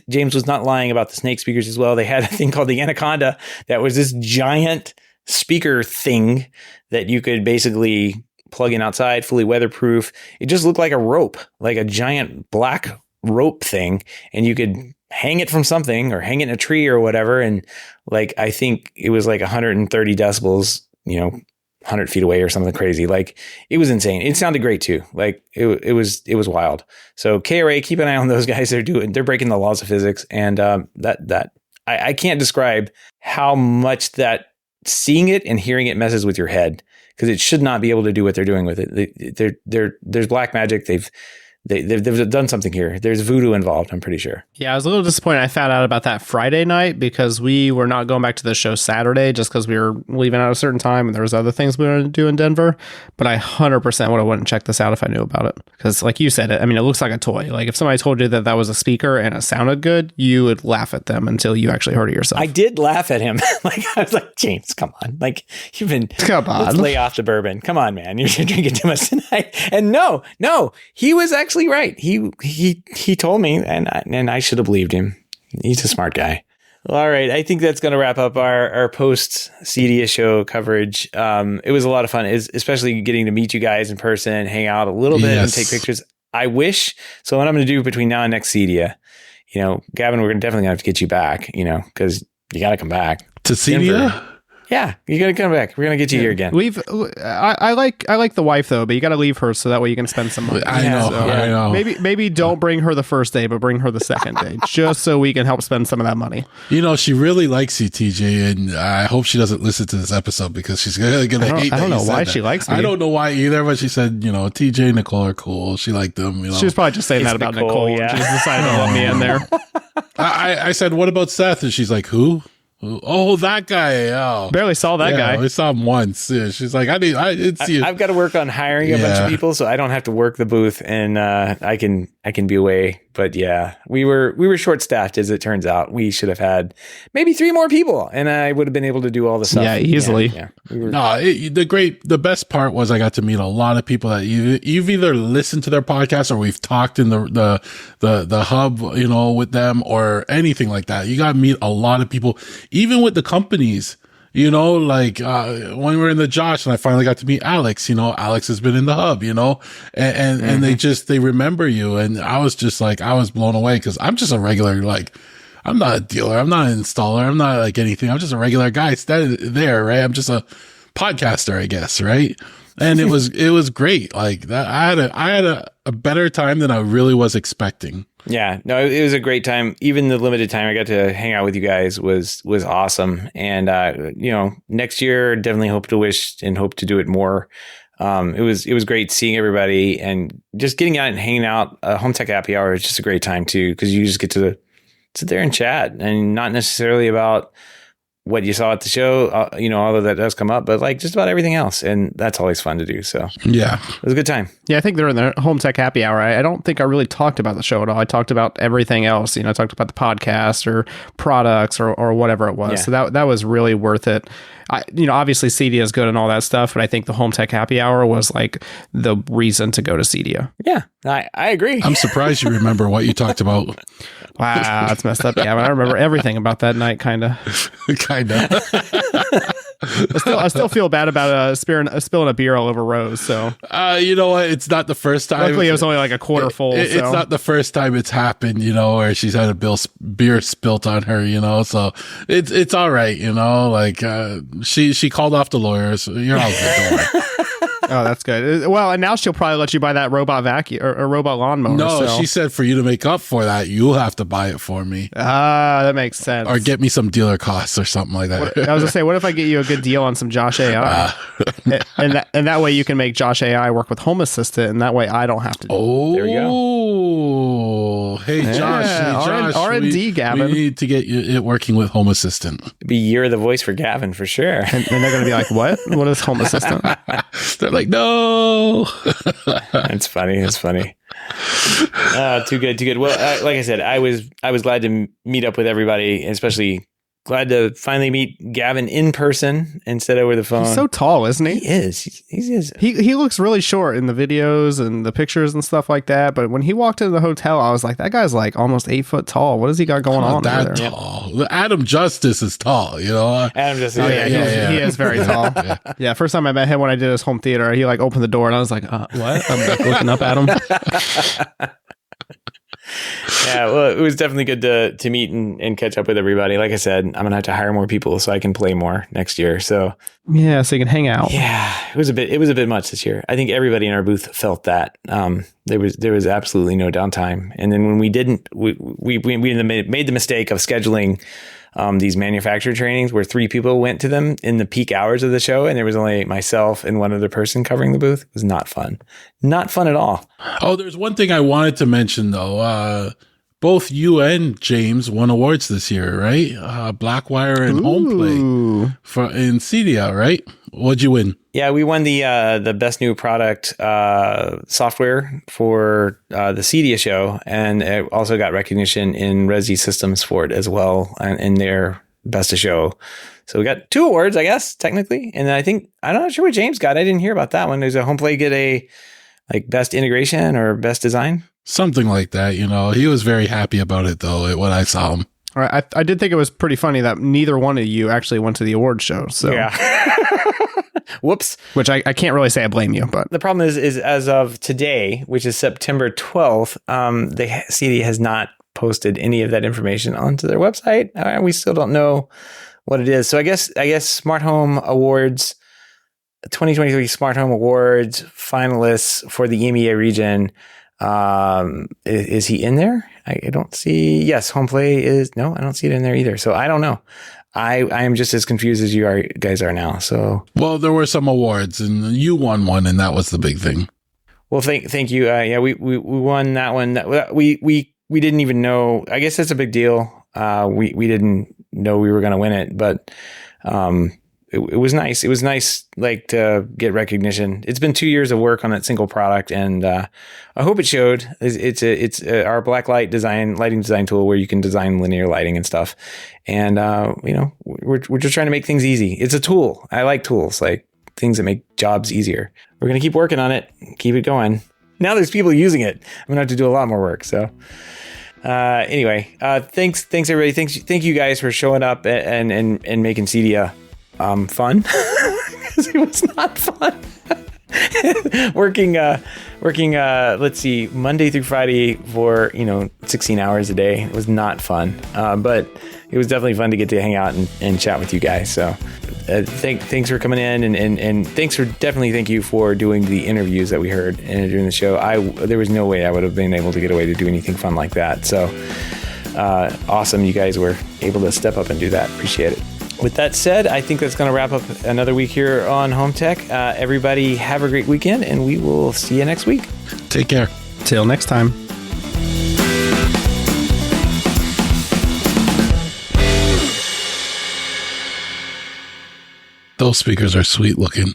James was not lying about the Snake speakers as well. They had a thing called the Anaconda that was this giant speaker thing that you could basically plug in outside, fully weatherproof. It just looked like a rope, like a giant black rope thing. And you could hang it from something or hang it in a tree or whatever. And like, I think it was like 130 decibels, 100 feet away or something crazy. Like, it was insane. It sounded great too. Like it was wild. So KRA, keep an eye on those guys. They're breaking the laws of physics. And I can't describe how much that seeing it and hearing it messes with your head, because it should not be able to do what they're doing with it. There's black magic. They've done something here. There's voodoo involved, I'm pretty sure. Yeah, I was a little disappointed I found out about that Friday night, because we were not going back to the show Saturday just because we were leaving at a certain time and there was other things we wanted to do in Denver. But I 100% would have went and checked this out if I knew about it. Because like you said, it looks like a toy. Like if somebody told you that was a speaker and it sounded good, you would laugh at them until you actually heard it yourself. I did laugh at him. Like, I was like, James, come on. Like, let's lay off the bourbon. Come on, man. You're drinking too much tonight. And no, he was actually right. He told me, and I should have believed him. He's a smart guy. All right, I think that's going to wrap up our post CEDIA show coverage. It was a lot of fun, especially getting to meet you guys in person, hang out a little bit, and take pictures. I wish. So what I'm going to do between now and next CEDIA, Gavin, we're definitely going to have to get you back, because you got to come back to CEDIA. Yeah, you got to come back. We're gonna get you here again. I like the wife though, but you got to leave her so that way you can spend some money. I know. Maybe don't bring her the first day, but bring her the second day, just so we can help spend some of that money. She really likes you, TJ, and I hope she doesn't listen to this episode because she's gonna hate. I don't know why she likes me. I don't know why either, but she said, TJ and Nicole are cool. She liked them. She was probably just saying that about Nicole. Yeah. She just decided to let me in there. I said, what about Seth? And she's like, who? Oh, that guy! Oh, barely saw that guy. I saw him once. Yeah, she's like, I didn't see it. I've got to work on hiring a bunch of people, so I don't have to work the booth, and I can be away. But yeah, we were short staffed, as it turns out. We should have had maybe 3 more people, and I would have been able to do all the stuff. Yeah, easily. The best part was I got to meet a lot of people that you've either listened to their podcast or we've talked in the hub, with them or anything like that. You got to meet a lot of people. Even with the companies, when we were in the Josh and I finally got to meet Alex, Alex has been in the hub, and they remember you. And I was just like, I was blown away because I'm just a regular, I'm not a dealer. I'm not an installer. I'm not like anything. I'm just a regular guy there, right? I'm just a podcaster, I guess. Right. And it was great. Like that. I had a better time than I really was expecting. Yeah, no, it was a great time. Even the limited time I got to hang out with you guys was awesome. And, next year, definitely hope to do it more. It was great seeing everybody and just getting out and hanging out. HomeTech Happy Hour is just a great time too, because you just get to sit there and chat, and not necessarily about what you saw at the show, although that does come up, but like just about everything else. And that's always fun to do. So yeah, it was a good time. Yeah. I think they're in the HomeTech Happy Hour. I don't think I really talked about the show at all. I talked about everything else. I talked about the podcast or products or whatever it was. Yeah. So that was really worth it. Obviously CEDIA is good and all that stuff, but I think the HomeTech Happy Hour was like the reason to go to CEDIA. Yeah, I agree. I'm surprised you remember what you talked about. Wow, that's messed up, Gavin. I remember everything about that night, kind of. I still feel bad about spilling a beer all over Rose. So you know what? It's not the first time. Luckily, it was only like a quarter full. It's not the first time it's happened. Where she's had a beer spilt on her. So it's all right. Like she called off the lawyers. You're all good. Don't worry. Oh, that's good. Well, and now she'll probably let you buy that robot vacuum or robot lawnmower. No, she said for you to make up for that, you'll have to buy it for me. Ah, that makes sense. Or get me some dealer costs or something like that. I was gonna say, what if I get you a good deal on some Josh AI, and that way you can make Josh AI work with Home Assistant, and that way I don't have to. Oh, there we go. Hey, Josh. Hey, Josh. R&D, Gavin. We need to get it working with Home Assistant. It'd be you're the voice for Gavin for sure. And they're gonna be like, what? What is Home Assistant? They're like, no. That's funny. Too good. Well, like I said, I was glad to meet up with everybody, especially glad to finally meet Gavin in person instead of over the phone. He's so tall, isn't he? He is. He looks really short in the videos and the pictures and stuff like that. But when he walked into the hotel, I was like, that guy's like almost 8 foot tall. What has he got going on that over there? tall. Adam Justice is tall, you know. Adam Justice. He is very tall. Yeah. First time I met him when I did his home theater, he like opened the door and I was like, what? I'm like looking up at him. Yeah, well, it was definitely good to meet and catch up with everybody. Like I said, I'm gonna have to hire more people so I can play more next year. So yeah, so you can hang out. Yeah, it was a bit much this year. I think everybody in our booth felt that. There was absolutely no downtime. And then when we didn't, we made the mistake of scheduling these manufacturer trainings where 3 people went to them in the peak hours of the show, and there was only myself and one other person covering the booth. It was not fun. Not fun at all. Oh, there's one thing I wanted to mention though. Both you and James won awards this year, right? Blackwire and HomePlay in CEDIA, right? What'd you win? Yeah, we won the best new product software for the CEDIA show, and it also got recognition in Resi Systems for it as well, and in their best of show. So we got 2 awards, I guess, technically. And I'm not sure what James got. I didn't hear about that one. Does a HomePlay get a best integration or best design? Something like that, you know. He was very happy about it though when I saw him. All right, I did think it was pretty funny that neither one of you actually went to the award show. So yeah. Whoops. Which I can't really say I blame you, but the problem is as of today, which is September 12th, the CEDIA has not posted any of that information onto their website. We still don't know what it is. So I guess Smart Home Awards, 2023 Smart Home Awards finalists for the EMEA region. Is he in there? I don't see. Yes, HomePlay is. No, I don't see it in there either. So I don't know. I am just as confused as you guys are now. So well, there were some awards, and you won one, and that was the big thing. Well, thank you. Yeah, we won that one. We didn't even know. I guess that's a big deal. We didn't know we were going to win it, but it was nice. It was nice, to get recognition. It's been 2 years of work on that single product, and I hope it showed. It's our black lighting design tool where you can design linear lighting and stuff. And we're just trying to make things easy. It's a tool. I like tools, like things that make jobs easier. We're gonna keep working on it. Keep it going. Now there's people using it. I'm gonna have to do a lot more work. So. Anyway, thanks everybody. Thank you guys for showing up and making CEDIA fun, because it was not fun. working let's see, Monday through Friday for 16 hours a day. It was not fun, but it was definitely fun to get to hang out and chat with you guys. So thanks for coming in, and thank you for doing the interviews that we heard during the show. There was no way I would have been able to get away to do anything fun like that. So awesome, you guys were able to step up and do that. Appreciate it. With that said, I think that's going to wrap up another week here on Home Tech. Everybody have a great weekend, and we will see you next week. Take care. Till next time. Those speakers are sweet looking.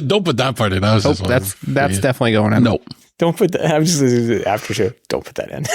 Don't put that part in. That's definitely going in. Nope. Don't put that. I'm just listening to the after show. Don't put that in.